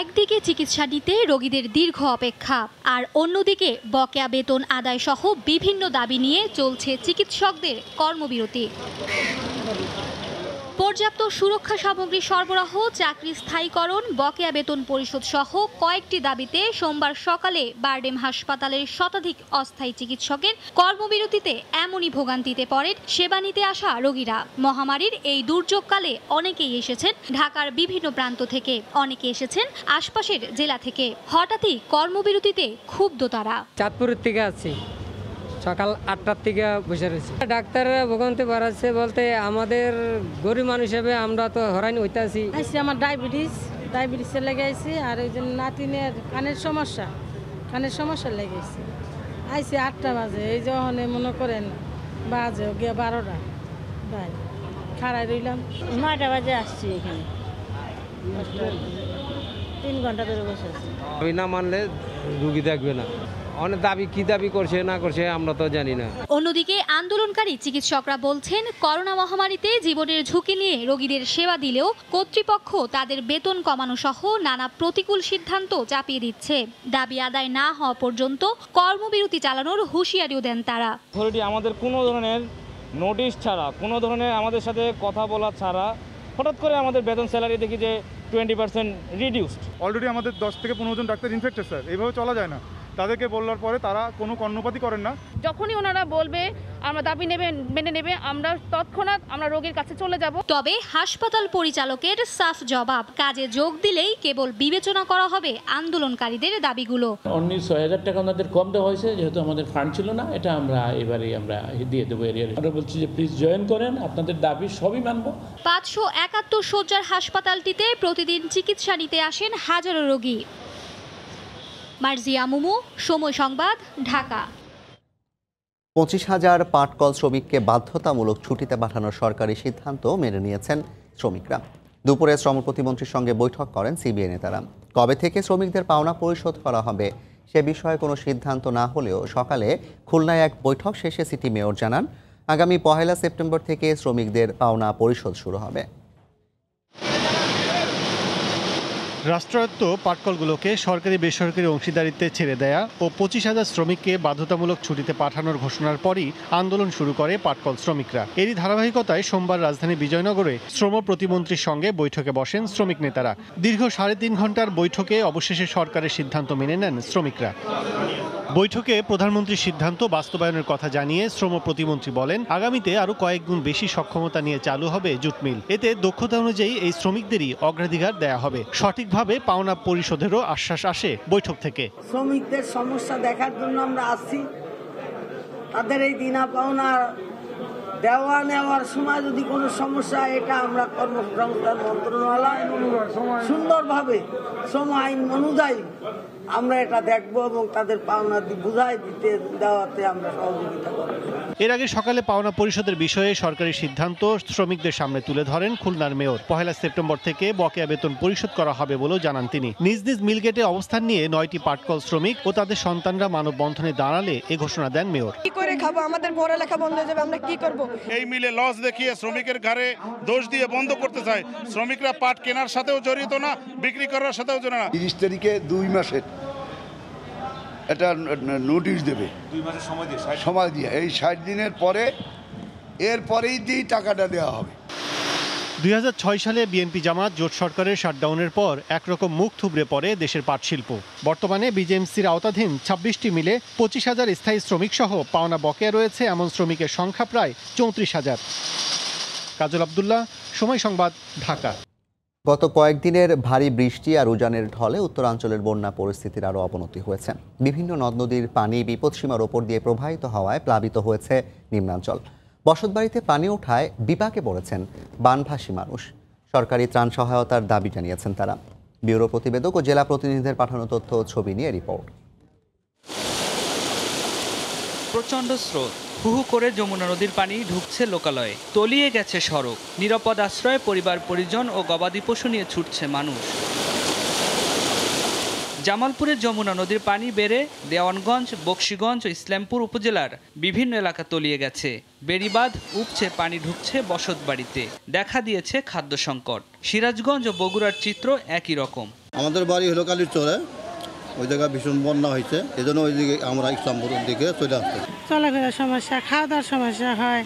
একদিকে চিকিৎসা নিতে রোগীদের দীর্ঘ অপেক্ষা, আর অন্যদিকে বকেয়া বেতন আদায় সহ বিভিন্ন দাবি নিয়ে চলছে চিকিৎসকদের কর্মবিরতি। পর্যাপ্ত সুরক্ষা সামগ্রী সরবরাহ, চাকরি স্থায়ীকরণ, বকেয়া বেতন পরিশোধ সহ কয়েকটি দাবিতে সোমবার সকালে বারডেম হাসপাতালের শতাধিক অস্থায়ী চিকিৎসকের কর্মবিরতিতে এমনই ভোগান্তিতে পড়েন সেবা নিতে আসা রোগীরা। মহামারীর এই দুর্যোগকালে অনেকেই এসেছেন ঢাকার বিভিন্ন প্রান্ত থেকে, অনেকে এসেছেন আশপাশের জেলা থেকে। হঠাৎই কর্মবিরতিতে ক্ষুব্ধ তারা। চাঁদপুরের থেকে আছি, সকাল 8টার থেকে বসে রয়েছে। ডাক্তাররা ভোগান্তি বাড়াচ্ছে বলতে আমাদের গরিব মানুষ হিসেবে আমরা তো হরানি হইতে আছি। আমার ডায়াবেটিসের লেগে আইছি, আর ওই যে নাতিনের কানের সমস্যা লেগে আইছি। আইসি 8টা বাজে, এই যখন মনে করেন বাজে গিয়ে 12টা, ভাই খাড়াই রইলাম। 9টা বাজে আসছি এখানে, 3 ঘন্টা ধরে বসে আছি। না মানলে রুগী দেখবে না। অনেক দাবি, কি দাবি করছে না করছে আমরা তো জানি না। অন্যদিকে আন্দোলনকারী চিকিৎসকরা বলছেন, করোনা মহামারীতে জীবনের ঝুঁকি নিয়ে রোগীদের সেবা দিলেও কর্তৃপক্ষ তাদের বেতন কমানো সহ নানা প্রতিকূল সিদ্ধান্ত চাপিয়ে দিচ্ছে। দাবি আদায় না হওয়া পর্যন্ত কর্মবিরতি চালানোর হুঁশিয়ারিও দেন তারা। আমাদের কোনো ধরনের নোটিশ ছাড়া, কোনো ধরনের আমাদের সাথে কথা বলা ছাড়া হঠাৎ করে আমাদের বেতন স্যালারি দেখি যে 20% রিডিউসড। অলরেডি আমাদের 10 থেকে 15 জন ডাক্তার ইনফেক্টেড স্যার, এইভাবে চলা যায় না। তাদেরকে বলার পরে তারা কোনো কর্ণপাতই করেন না। যখনই ওনারা বলবে আমরা দাবি মেনে নেবে, আমরা তৎক্ষণাৎ আমরা রোগীর কাছে চলে যাব। তবে হাসপাতাল পরিচালকের সাফ জবাব, কাজে যোগ দিলেই কেবল বিবেচনা করা হবে আন্দোলনকারীদের দাবিগুলো। 19,000 টাকা ওনাদের কম দেওয়া হয়েছে, যেহেতু আমাদের ফান্ড ছিল না, এটা আমরা এবারেই আমরা দিয়ে দেবো এরিয়ার। আমরা বলছি যে প্লিজ জয়েন করেন, আপনাদের দাবি সবই মানব। 571 শয্যার হাসপাতালটিতে প্রতিদিন চিকিৎসা নিতে আসেন হাজারো রোগী। মার্জিয়া মুমু, সময় সংবাদ, ঢাকা। 25,000 পাটকল শ্রমিককে বাধ্যতামূলক ছুটিতে পাঠানোর সরকারি সিদ্ধান্ত মেনে নিয়েছেন শ্রমিকরা। দুপুরে শ্রম প্রতিমন্ত্রীর সঙ্গে বৈঠক করেন সিবিআই নেতারা। কবে থেকে শ্রমিকদের পাওনা পরিশোধ করা হবে সে বিষয়ে কোনো সিদ্ধান্ত না হলেও সকালে খুলনায় এক বৈঠক শেষে সিটি মেয়র জানান, আগামী 1 সেপ্টেম্বর থেকে শ্রমিকদের পাওনা পরিশোধ শুরু হবে। রাষ্ট্রায়ত্ত পাটকলগুলোকে সরকারি বেসরকারি অংশীদারিত্বে ছেড়ে দেয়া ও 25,000 শ্রমিককে বাধ্যতামূলক ছুটিতে পাঠানোর ঘোষণার পরই আন্দোলন শুরু করে পাটকল শ্রমিকরা। এরই ধারাবাহিকতায় সোমবার রাজধানী বিজয়নগরে শ্রম প্রতিমন্ত্রীর সঙ্গে বৈঠকে বসেন শ্রমিক নেতারা। দীর্ঘ 3.5 ঘন্টার বৈঠকে অবশেষে সরকারের সিদ্ধান্ত মেনে নেন শ্রমিকরা। বৈঠকে প্রধানমন্ত্রীর সিদ্ধান্ত বাস্তবায়নের কথা জানিয়ে শ্রম প্রতিমন্ত্রী বলেন, আগামীতে আরও কয়েক গুণ বেশি সক্ষমতা নিয়ে চালু হবে জুট মিল। এতে দক্ষতা অনুযায়ী এই শ্রমিকদেরই অগ্রাধিকার দেয়া হবে। সঠিকভাবে পাওনা পরিশোধেরও আশ্বাস আসে বৈঠক থেকে। শ্রমিকদের সমস্যা দেখার জন্য আমরা আসছি। তাদের এই দিনা পাওনা দেওয়া নেওয়ার সময় যদি কোনো সমস্যা, এটা আমরা কর্মসংস্থান মন্ত্রণালয় সুন্দরভাবে শ্রম আইন অনুযায়ী আমরা এটা দেখব এবং তাদের পাওনা বুঝাই দিতে দেওয়াতে আমরা সহযোগিতা করব। এর আগে সকালে পাওনা পরিশোধের বিষয়ে সরকারি সিদ্ধান্ত শ্রমিকদের সামনে তুলে ধরেন খুলনার মেয়র। 1 সেপ্টেম্বর থেকে বকেয়া বেতন পরিশোধ করা হবে বলেও জানান তিনি। নিজ নিজ মিলগেটে অবস্থান নিয়ে 9টি পাটকল শ্রমিক ও তাদের সন্তানরা মানববন্ধনে দাঁড়ালে এ ঘোষণা দেন মেয়র। কি করে খাবো? আমাদের পড়ালেখা বন্ধ হয়ে যাবে, আমরা কি করব? এই মিলে লস দেখিয়ে শ্রমিকের ঘাড়ে দোষ দিয়ে বন্ধ করতে চায়। শ্রমিকরা পাট কেনার সাথেও জড়িত না, বিক্রি করার সাথেও জড়িত না। 30 তারিখে 2 মাসের এটা নোটিশ দেবে, 2 মাসের সময় দিয়ে এই 60 দিনের পরে এরপরেই দিয়ে টাকাটা দেওয়া হবে। 2006 সালে বিএনপি জামাত জোট সরকারের শাটডাউনের পর একরকম মুখ থুবড়ে পড়ে দেশের পাট শিল্প। বর্তমানে বিজেএমসির আওতাধীন 26টি মিলে 25,000 স্থায়ী শ্রমিক সহ পাওনা বকেয়া রয়েছে এমন শ্রমিকের সংখ্যা প্রায় 34,000। কাজল আব্দুল্লাহ, সময় সংবাদ, ঢাকা। গত কয়েকদিনের ভারী বৃষ্টি আর উজানের ঢলে উত্তরাঞ্চলের বন্যা পরিস্থিতির আরও অবনতি হয়েছে। বিভিন্ন নদ নদীর পানি বিপদসীমার ওপর দিয়ে প্রবাহিত হওয়ায় প্লাবিত হয়েছে নিম্নাঞ্চল। বসতবাড়িতে পানি ওঠায় বিপাকে পড়েছেন বানভাসী মানুষ। সরকারি ত্রাণ সহায়তার দাবি জানিয়েছেন তারা। ব্যুরো প্রতিবেদক ও জেলা প্রতিনিধিদের পাঠানো তথ্য ও ছবি নিয়ে রিপোর্ট। প্রচণ্ড স্রোত, হুহু করে যমুনা নদীর পানি ঢুকছে লোকালয়ে, তলিয়ে গেছে সড়ক। নিরাপদ আশ্রয়ে পরিবার পরিজন ও গবাদি পশু নিয়ে ছুটছে মানুষ। জামালপুরে যমুনা নদীর পানি বেড়ে দেওয়ানগঞ্জ, বকশীগঞ্জ ও ইসলামপুর উপজেলার বিভিন্ন এলাকা তলিয়ে গেছে। বেড়িবাঁধ উপচে পানি ঢুকছে বসতবাড়িতে, দেখা দিয়েছে খাদ্য সংকট। সিরাজগঞ্জ ও বগুড়ার চিত্র একই রকম। আমাদের বাড়ি হলো কালীর চরে, ওই জায়গায় ভীষণ বন্যা হয়েছে, এই জন্য ওই দিকে আমরা ইসলামপুরের দিকে চলে আসছি। চলাফেরার সমস্যা, খাওয়া দাওয়ার সমস্যা হয়।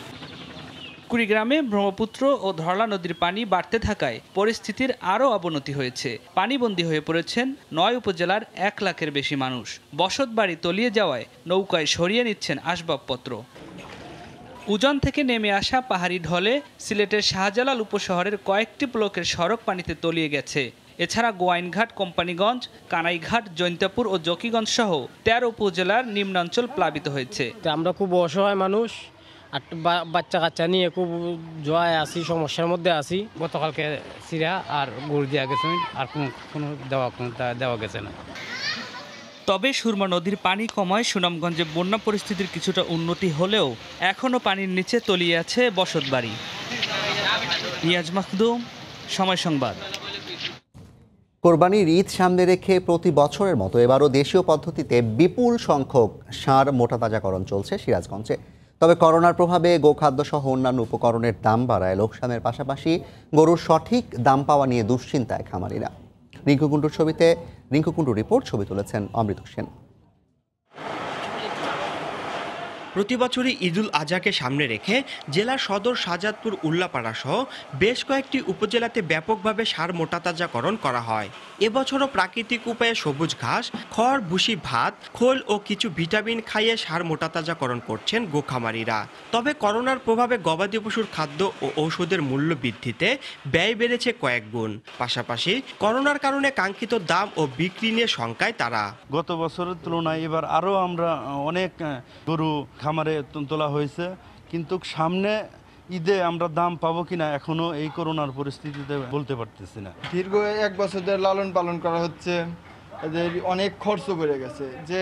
কুড়িগ্রামে ব্রহ্মপুত্র ও ধরলা নদীর পানি বাড়তে থাকায় পরিস্থিতির আরও অবনতি হয়েছে। পানিবন্দী হয়ে পড়েছেন 9 উপজেলার 1 লাখের বেশি মানুষ। বসতবাড়ি তলিয়ে যাওয়ায় নৌকায় সরিয়ে নিচ্ছেন আসবাবপত্র। উজান থেকে নেমে আসা পাহাড়ি ঢলে সিলেটের শাহজালাল উপশহরের কয়েকটি ব্লকের সড়ক পানিতে তলিয়ে গেছে। এছাড়া গোয়াইনঘাট, কোম্পানিগঞ্জ, কানাইঘাট, জৈন্তাপুর ও জকিগঞ্জ সহ 13 উপজেলার নিম্নাঞ্চল প্লাবিত হয়েছে। আমরা খুব অসহায় মানুষ, আর বাচ্চা কাচ্চা নিয়ে খুব জয় আছি, সমস্যার মধ্যে আছি। গতকালকে সিরা আর গরু দেওয়া গেছে, আর কোনো দেওয়া গেছে না। তবে সুরমা নদীর পানি কমায় সুনামগঞ্জে বন্যা পরিস্থিতির কিছুটা উন্নতি হলেও এখনও পানির নিচে তলিয়ে আছে বসতবাড়ি। নিয়াজ মাখদুম, সময় সংবাদ। কোরবানির ঈদ সামনে রেখে প্রতি বছরের মতো এবারও দেশীয় পদ্ধতিতে বিপুল সংখ্যক ষাঁড় মোটাতাজাকরণ চলছে সিরাজগঞ্জে। তবে করোনার প্রভাবে গোখাদ্য সহ অন্যান্য উপকরণের দাম বাড়ায় লোকসানের পাশাপাশি গরুর সঠিক দাম পাওয়া নিয়ে দুশ্চিন্তায় খামারিরা। রিঙ্কু কুণ্ডুর রিপোর্ট, ছবি তুলেছেন অমৃত সেন। প্রতি বছরই ঈদুল আজহাকে সামনে রেখে জেলার সদর শাহজাদপুর, উল্লাপাড়া সহ বেশ কয়েকটি উপজেলাতে ব্যাপকভাবে ষাঁড় মোটাতাজাকরণ করা হয়। এবছরও প্রাকৃতিক উপায়ে সবুজ ঘাস, খড়, ভুসি, ভাত, খোল ও কিছু ভিটামিন খাইয়ে ষাঁড় মোটাতাজাকরণ করছেন গোখামারিরা। তবে করোনার প্রভাবে গবাদি পশুর খাদ্য ও ঔষধের মূল্য বৃদ্ধিতে ব্যয় বেড়েছে কয়েক গুণ। পাশাপাশি করোনার কারণে কাঙ্ক্ষিত দাম ও বিক্রি নিয়ে শঙ্কায় তারা। গত বছরের তুলনায় এবার আরও আমরা অনেক গরু খামারে তোলা হয়েছে, কিন্তু সামনে ঈদে আমরা দাম পাবো কিনা এখনো এই করোনার পরিস্থিতিতে বলতে পারতেছি না। দীর্ঘ 1 বছর ধরে লালন পালন করা হচ্ছে, এদের অনেক খরচ বেড়ে গেছে। যে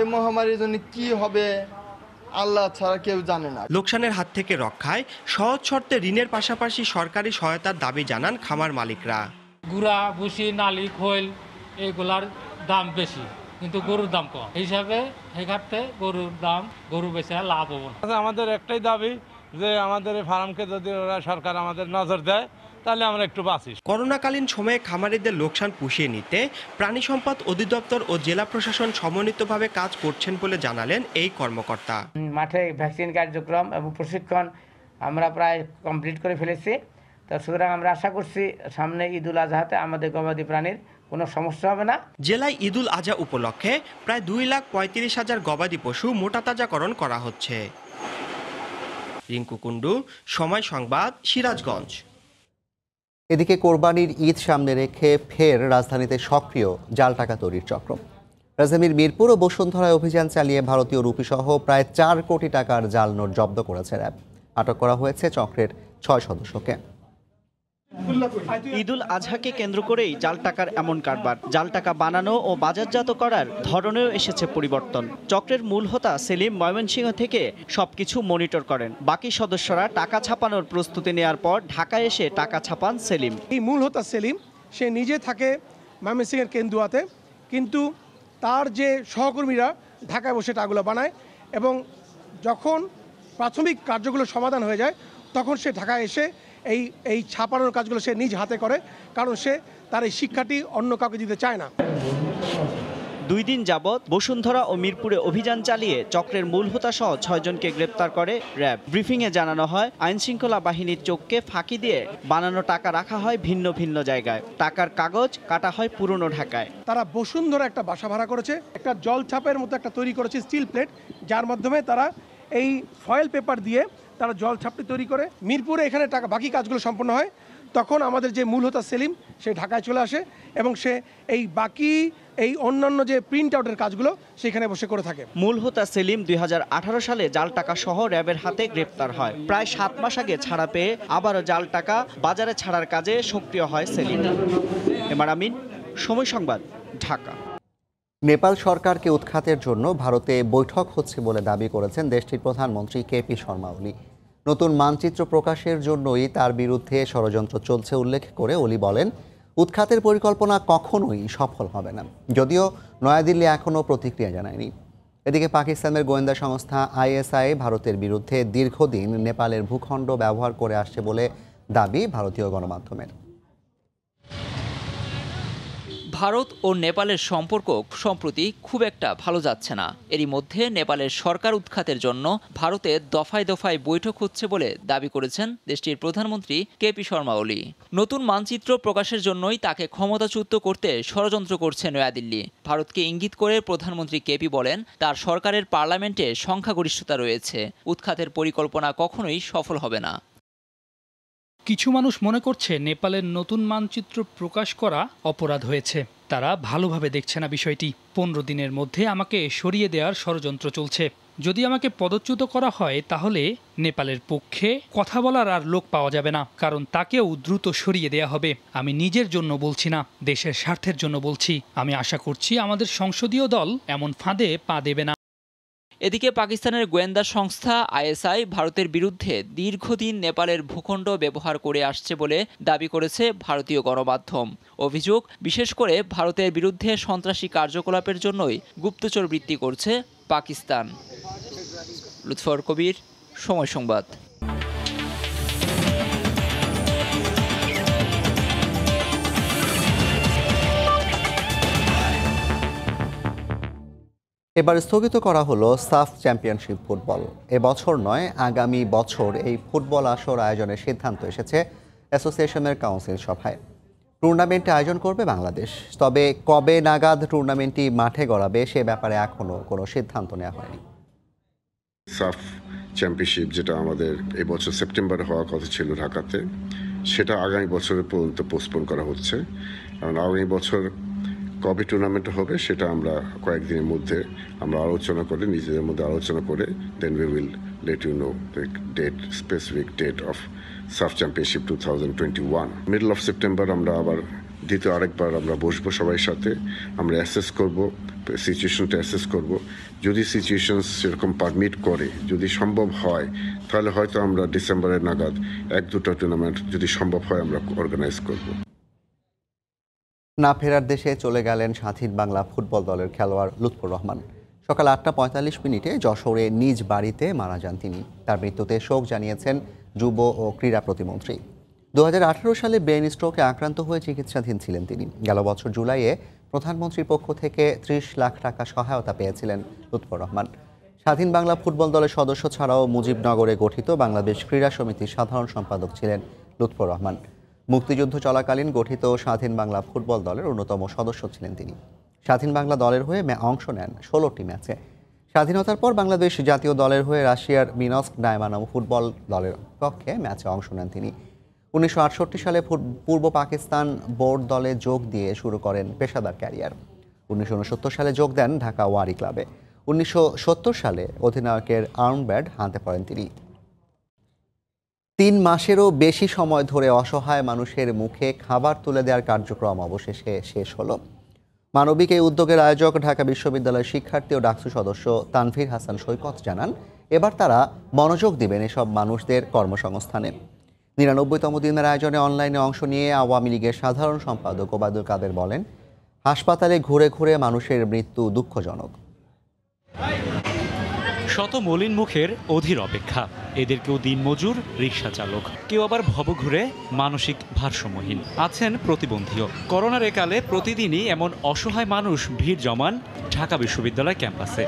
এই মহামারীর জন্য কি হবে আল্লাহ ছাড়া কেউ জানে না। লোকসানের হাত থেকে রক্ষায় সহজ শর্তে ঋণের পাশাপাশি সরকারি সহায়তার দাবি জানান খামার মালিকরা। গুড়া ভুসি নালি খোল এগুলার দাম বেশি, কিন্তু গরুর দাম কম হিসাবে সেক্ষেত্রে গরুর দাম গরু বেচে লাভ হবো না। আমাদের একটাই দাবি যে আমাদের ফার্মকে যদি ওরা সরকার আমাদের নজর দেয় তাহলে আমরা একটু বাঁচি। করোনাকালীন সময়ে খামারিদের লোকসান পুষিয়ে নিতে প্রাণী সম্পদ অধিদপ্তর ও জেলা প্রশাসন সমন্বিতভাবে কাজ করছেন বলে জানালেন এই কর্মকর্তা। মাঠে ভ্যাকসিন কার্যক্রম এবং প্রশিক্ষণ আমরা প্রায় কমপ্লিট করে ফেলেছি। তো সুতরাং আমরা আশা করছি সামনে ঈদুল আজহাতে আমাদের গবাদি প্রাণীর কোনো সমস্যা হবে না। জেলায় ঈদুল আজহা উপলক্ষে প্রায় 2,35,000 গবাদি পশু মোটাতাজাকরণ করা হচ্ছে। রিঙ্কু কুণ্ডু, সময় সংবাদ, সিরাজগঞ্জ। এদিকে কোরবানির ঈদ সামনে রেখে ফের রাজধানীতে সক্রিয় জাল টাকা তৈরির চক্র। রাজধানীর মিরপুর ও বসুন্ধরায় অভিযান চালিয়ে ভারতীয় রুপিসহ প্রায় 4 কোটি টাকার জাল নোট জব্দ করেছে র্যাব। আটক করা হয়েছে চক্রের 6 সদস্যকে। ঈদুল আজহাকে কেন্দ্র করেই জাল টাকার এমন কারবার। জাল টাকা বানানো ও বাজারজাত করার ধরনেও এসেছে পরিবর্তন। চক্রের মূল হোতা সেলিম ময়মনসিংহ থেকে সবকিছু মনিটর করেন। বাকি সদস্যরা টাকা ছাপানোর প্রস্তুতি নেওয়ার পর ঢাকায় এসে টাকা ছাপান সেলিম। এই মূল হোতা সেলিম সে নিজে থাকে ময়মনসিংহের কেন্দুয়াতে, কিন্তু তার যে সহকর্মীরা ঢাকায় বসে টাকাগুলো বানায় এবং যখন প্রাথমিক কার্যগুলো সমাধান হয়ে যায় তখন সে ঢাকায় এসে এই ছাপানোর কাজগুলো সে নিজ হাতে করে, কারণ সে তার এই শিক্ষাটি অন্য কাউকে দিতে চায় না। 2 দিন যাবৎ বসুন্ধরা ও মিরপুরে অভিযান চালিয়ে চক্রের মূল হোতা সহ 6 জনকে গ্রেপ্তার করে র্যাব। ব্রিফিংয়ে জানানো হয়, আইনশৃঙ্খলা বাহিনীর চোখকে ফাঁকি দিয়ে বানানো টাকা রাখা হয় ভিন্ন ভিন্ন জায়গায়। টাকার কাগজ কাটা হয় পুরনো ঢাকায়। তারা বসুন্ধরা একটা বাসা ভাড়া করেছে, একটা জল ছাপের মতো একটা তৈরি করেছে স্টিল প্লেট, যার মাধ্যমে তারা এই ফয়েল পেপার দিয়ে তারা জল ছাপটি তৈরি করে। মিরপুরে এখানে টাকা বাকি কাজগুলো সম্পন্ন হয়, তখন আমাদের যে মূল হোতা সেলিম সে ঢাকায় চলে আসে এবং সে এই বাকি এই অন্যান্য যে প্রিন্ট আউটের কাজগুলো সেখানে বসে করে থাকে। মূল হোতা সেলিম 2018 সালে জাল টাকা সহ র্যাবের হাতে গ্রেপ্তার হয়। প্রায় 7 মাস আগে ছাড়া পেয়ে আবারও জাল টাকা বাজারে ছাড়ার কাজে সক্রিয় হয় সেলিম। এমআর আমিন, সময় সংবাদ, ঢাকা। নেপাল সরকারকে উৎখাতের জন্য ভারতে বৈঠক হচ্ছে বলে দাবি করেছেন দেশটির প্রধানমন্ত্রী কেপি শর্মা ওলি। নতুন মানচিত্র প্রকাশের জন্যই তার বিরুদ্ধে ষড়যন্ত্র চলছে উল্লেখ করে ওলি বলেন, উৎখাতের পরিকল্পনা কখনোই সফল হবে না, যদিও নয়াদিল্লি এখনও প্রতিক্রিয়া জানায়নি। এদিকে পাকিস্তানের গোয়েন্দা সংস্থা আইএসআই ভারতের বিরুদ্ধে দীর্ঘদিন নেপালের ভূখণ্ড ব্যবহার করে আসছে বলে দাবি ভারতীয় গণমাধ্যমের। ভারত ও নেপালের সম্পর্ক সম্প্রতি খুব একটা ভালো যাচ্ছে না। এরই মধ্যে নেপালের সরকার উৎখাতের জন্য ভারতে দফায় দফায় বৈঠক হচ্ছে বলে দাবি করেছেন দেশটির প্রধানমন্ত্রী কেপি শর্মা ওলি। নতুন মানচিত্র প্রকাশের জন্যই তাকে ক্ষমতাচ্যুত করতে ষড়যন্ত্র করছে নয়াদিল্লি। ভারতকে ইঙ্গিত করে প্রধানমন্ত্রী কেপি বলেন, তার সরকারের পার্লামেন্টে সংখ্যাগরিষ্ঠতা রয়েছে, উৎখাতের পরিকল্পনা কখনোই সফল হবে না। কিছু মানুষ মনে করছে নেপালের নতুন মানচিত্র প্রকাশ করা অপরাধ হয়েছে। তারা ভালোভাবে দেখছে না বিষয়টি। 15 দিনের মধ্যে আমাকে সরিয়ে দেওয়ার ষড়যন্ত্র চলছে। যদি আমাকে পদচ্যুত করা হয় তাহলে নেপালের পক্ষে কথা বলার আর লোক পাওয়া যাবে না, কারণ তাকেও দ্রুত সরিয়ে দেয়া হবে। আমি নিজের জন্য বলছি না, দেশের স্বার্থের জন্য বলছি। আমি আশা করছি আমাদের সংসদীয় দল এমন ফাঁদে পা দেবে না। এদিকে পাকিস্তানের গোয়েন্দা সংস্থা আইএসআই ভারতের বিরুদ্ধে দীর্ঘদিন নেপালের ভূখণ্ড ব্যবহার করে আসছে বলে দাবি করেছে ভারতীয় গণমাধ্যম। অভিযোগ, বিশেষ করে ভারতের বিরুদ্ধে সন্ত্রাসী কার্যকলাপের জন্যই গুপ্তচর বৃত্তি করছে পাকিস্তান। লুৎফর কবির, সময় সংবাদ। এবার স্থগিত করা হলো সাফ চ্যাম্পিয়নশিপ ফুটবল। এবছর নয়, আগামী বছর এই ফুটবল আসর আয়োজনের সিদ্ধান্ত এসেছে অ্যাসোসিয়েশনের কাউন্সিল সভায়। টুর্নামেন্টে আয়োজন করবে বাংলাদেশ, তবে কবে নাগাদ টুর্নামেন্টটি মাঠে গড়াবে সে ব্যাপারে এখনও কোনো সিদ্ধান্ত নেওয়া হয়নি। সাফ চ্যাম্পিয়নশিপ যেটা আমাদের এবছর সেপ্টেম্বরে হওয়ার কথা ছিল ঢাকাতে, সেটা আগামী বছরের পর্যন্ত পোস্টপোন করা হচ্ছে। কারণ আগামী বছর কবে টুর্নামেন্ট হবে সেটা আমরা কয়েকদিনের মধ্যে আমরা আলোচনা করে, নিজেদের মধ্যে আলোচনা করে, then we will let you know the date, specific date of SAFF championship 2021। Middle of September আমরা আবার আরেকবার আমরা বসবো সবাই সাথে, আমরা অ্যাসেস করব সিচুয়েশনটা অ্যাসেস করব। যদি সিচুয়েশন সেরকম পারমিট করে, যদি সম্ভব হয়, তাহলে হয়তো আমরা ডিসেম্বরের নাগাদ 1-2টা টুর্নামেন্ট যদি সম্ভব হয় আমরা অর্গানাইজ করব। না ফেরার দেশে চলে গেলেন স্বাধীন বাংলা ফুটবল দলের খেলোয়াড় লুৎফর রহমান। সকাল 8:45 যশোরে নিজ বাড়িতে মারা যান তিনি। তার মৃত্যুতে শোক জানিয়েছেন যুব ও ক্রীড়া প্রতিমন্ত্রী। 2018 সালে ব্রেন স্ট্রোকে আক্রান্ত হয়ে চিকিৎসাধীন ছিলেন তিনি। গেল বছর জুলাইয়ে প্রধানমন্ত্রীর পক্ষ থেকে 30 লাখ টাকা সহায়তা পেয়েছিলেন লুৎফর রহমান। স্বাধীন বাংলা ফুটবল দলের সদস্য ছাড়াও মুজিবনগরে গঠিত বাংলাদেশ ক্রীড়া সমিতির সাধারণ সম্পাদক ছিলেন লুৎফর রহমান। মুক্তিযুদ্ধ চলাকালীন গঠিত স্বাধীন বাংলা ফুটবল দলের অন্যতম সদস্য ছিলেন তিনি। স্বাধীন বাংলা দলের হয়ে অংশ নেন 16টি ম্যাচে। স্বাধীনতার পর বাংলাদেশ জাতীয় দলের হয়ে রাশিয়ার মিনস্ক ডায়নামো ফুটবল দলের পক্ষে ম্যাচে অংশ নেন তিনি। 1968 সালে পূর্ব পাকিস্তান বোর্ড দলে যোগ দিয়ে শুরু করেন পেশাদার ক্যারিয়ার। 1969 সালে যোগ দেন ঢাকা ওয়ারি ক্লাবে। 1970 সালে অধিনায়কের আর্মব্যান্ড হাতে পড়েন তিনি। 3 মাসেরও বেশি সময় ধরে অসহায় মানুষের মুখে খাবার তুলে দেওয়ার কার্যক্রম অবশেষে শেষ হলো। মানবিক এই উদ্যোগের আয়োজক ঢাকা বিশ্ববিদ্যালয়ের শিক্ষার্থী ও ডাকসু সদস্য তানভীর হাসান সৈকত জানান, এবার তারা মনোযোগ দিবেন এসব মানুষদের কর্মসংস্থানে। 99তম দিনের আয়োজনে অনলাইনে অংশ নিয়ে আওয়ামী লীগের সাধারণ সম্পাদক ওবায়দুল কাদের বলেন, হাসপাতালে ঘুরে ঘুরে মানুষের মৃত্যু দুঃখজনক। শত মলিন মুখের অধীর অপেক্ষা। এদের কেউ দিনমজুর, রিক্সা চালক, কেউ আবার ভবঘুরে মানসিক ভারসাম্যহীন, আছেন প্রতিবন্ধীও। করোনার একালে প্রতিদিনই এমন অসহায় মানুষ ভিড় জমান ঢাকা বিশ্ববিদ্যালয় ক্যাম্পাসে।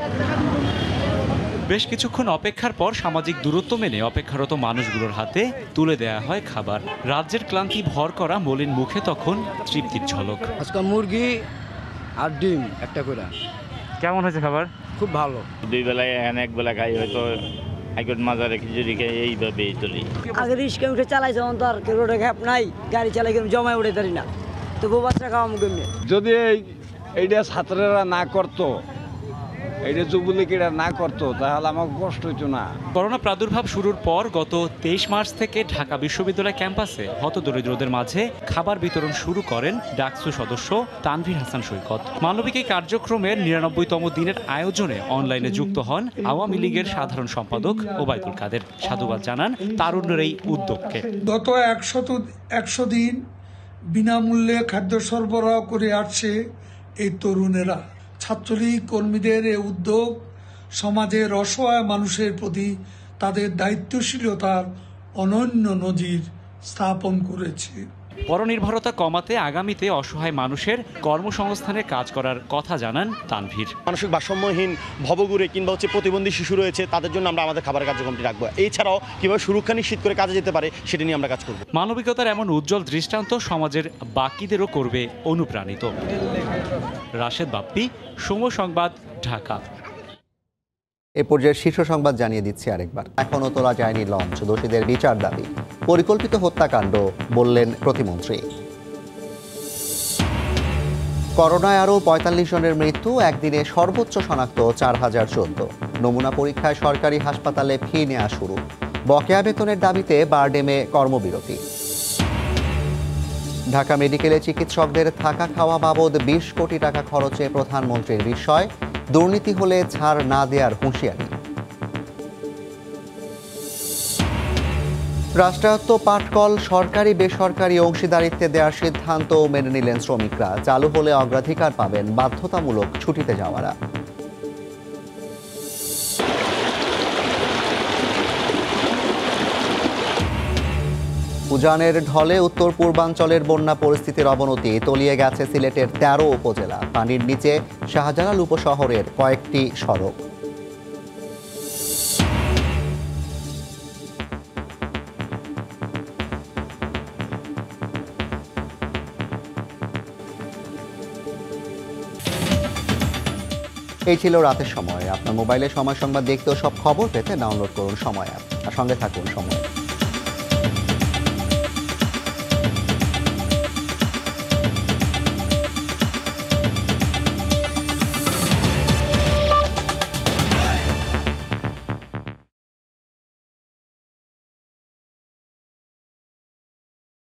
বেশ কিছুক্ষণ অপেক্ষার পর সামাজিক দূরত্ব মেনে অপেক্ষারত মানুষগুলোর হাতে তুলে দেয়া হয় খাবার। রাজ্যের ক্লান্তি ভর করা মলিন মুখে তখন তৃপ্তির ঝলক। আজকে মুরগি আর ডিম একটা করে। কেমন হয়েছে খাবার? খুব ভালো। 2 বেলায় এখানে 1 বেলা খাই, হয়তো হাইকোর্ট মাজারে খিচুড়ি খাই, এইভাবেই চলি। আগে রিক্সা উঠে চালাই, যেমন তো আর রোডে ঘ্যাপ নাই, গাড়ি চালাই কেমন জমায় উঠে পারি না, তো বউ বাচ্চা খাওয়া কেমনি। যদি এইটা ছাত্ররা না করতো, এইটা যুবলীগেরা না করতো, তাহলে আমার কষ্ট হইতো না। করোনা প্রাদুর্ভাব শুরুর পর গত 23 মার্চ থেকে ঢাকা বিশ্ববিদ্যালয় ক্যাম্পাসে হতদরিদ্রদের মাঝে খাবার বিতরণ শুরু করেন ডাকসু সদস্য তানভীর হাসান সৈকত। মানবিক এই কার্যক্রমের 99তম দিনের আয়োজনে অনলাইনে যুক্ত হন আওয়ামী লীগের সাধারণ সম্পাদক ওবায়দুল কাদের। সাধুবাদ জানান তারুণ্যের এই উদ্যোগকে। গত 100 দিন বিনামূল্যে খাদ্য সরবরাহ করে আসছে এই তরুণেরা। ছাত্রলীগ কর্মীদের এই উদ্যোগ সমাজের অসহায় মানুষের প্রতি তাদের দায়িত্বশীলতার অনন্য নজির স্থাপন করেছে। পরনির্ভরতা কমাতে আগামীতে অসহায় মানুষের কর্মসংস্থানে কাজ করার কথা জানান তানভীর। মানসিক ভারসাম্যহীন, ভবঘুরে কিংবা প্রতিবন্ধী শিশু রয়েছে, তাদের জন্য আমরা আমাদের খাবারের কার্যক্রমটি রাখবো। এছাড়াও কিভাবে সুরক্ষা নিশ্চিত করে কাজে যেতে পারে সেটা নিয়ে আমরা কাজ করব। মানবিকতার এমন উজ্জ্বল দৃষ্টান্ত সমাজের বাকিদেরও করবে অনুপ্রাণিত। রাশেদ বাপ্পি, সময় সংবাদ, ঢাকা। এ পর্যায়ে শীর্ষ সংবাদ জানিয়ে দিচ্ছি আরেকবার। এখনও তোলা যায়নি লঞ্চ, দোষীদের বিচার দাবি। পরিকল্পিত হত্যাকাণ্ড বললেন প্রতিমন্ত্রী। করোনায় আরও 45 জনের মৃত্যু, একদিনে সর্বোচ্চ শনাক্ত 4014। নমুনা পরীক্ষায় সরকারি হাসপাতালে ফি নেওয়া শুরু। বকেয়া বেতনের দাবিতে বারডেমে কর্মবিরতি। ঢাকা মেডিকেলে চিকিৎসকদের থাকা খাওয়া বাবদ 20 কোটি টাকা খরচে প্রধানমন্ত্রীর বিস্ময়, দুর্নীতি হলে ছাড় না দেওয়ার হুঁশিয়ারি। রাষ্ট্রায়ত্ত পাটকল সরকারি বেসরকারি অংশীদারিত্বে দেওয়ার সিদ্ধান্ত মেনে নিলেন শ্রমিকরা। চালু হলে অগ্রাধিকার পাবেন বাধ্যতামূলক ছুটিতে যাওয়ারা। উজানের ঢলে উত্তর পূর্বাঞ্চলের বন্যা পরিস্থিতির অবনতি, তলিয়ে গেছে সিলেটের 13 উপজেলা। পানির নিচে শাহজালাল উপশহরের কয়েকটি সড়ক। এই ছিল রাতের সময়। আপনার মোবাইলে সময় সংবাদ দেখতেও সব খবর পেতে ডাউনলোড করুন সময় অ্যাপ আর সঙ্গে থাকুন সময়।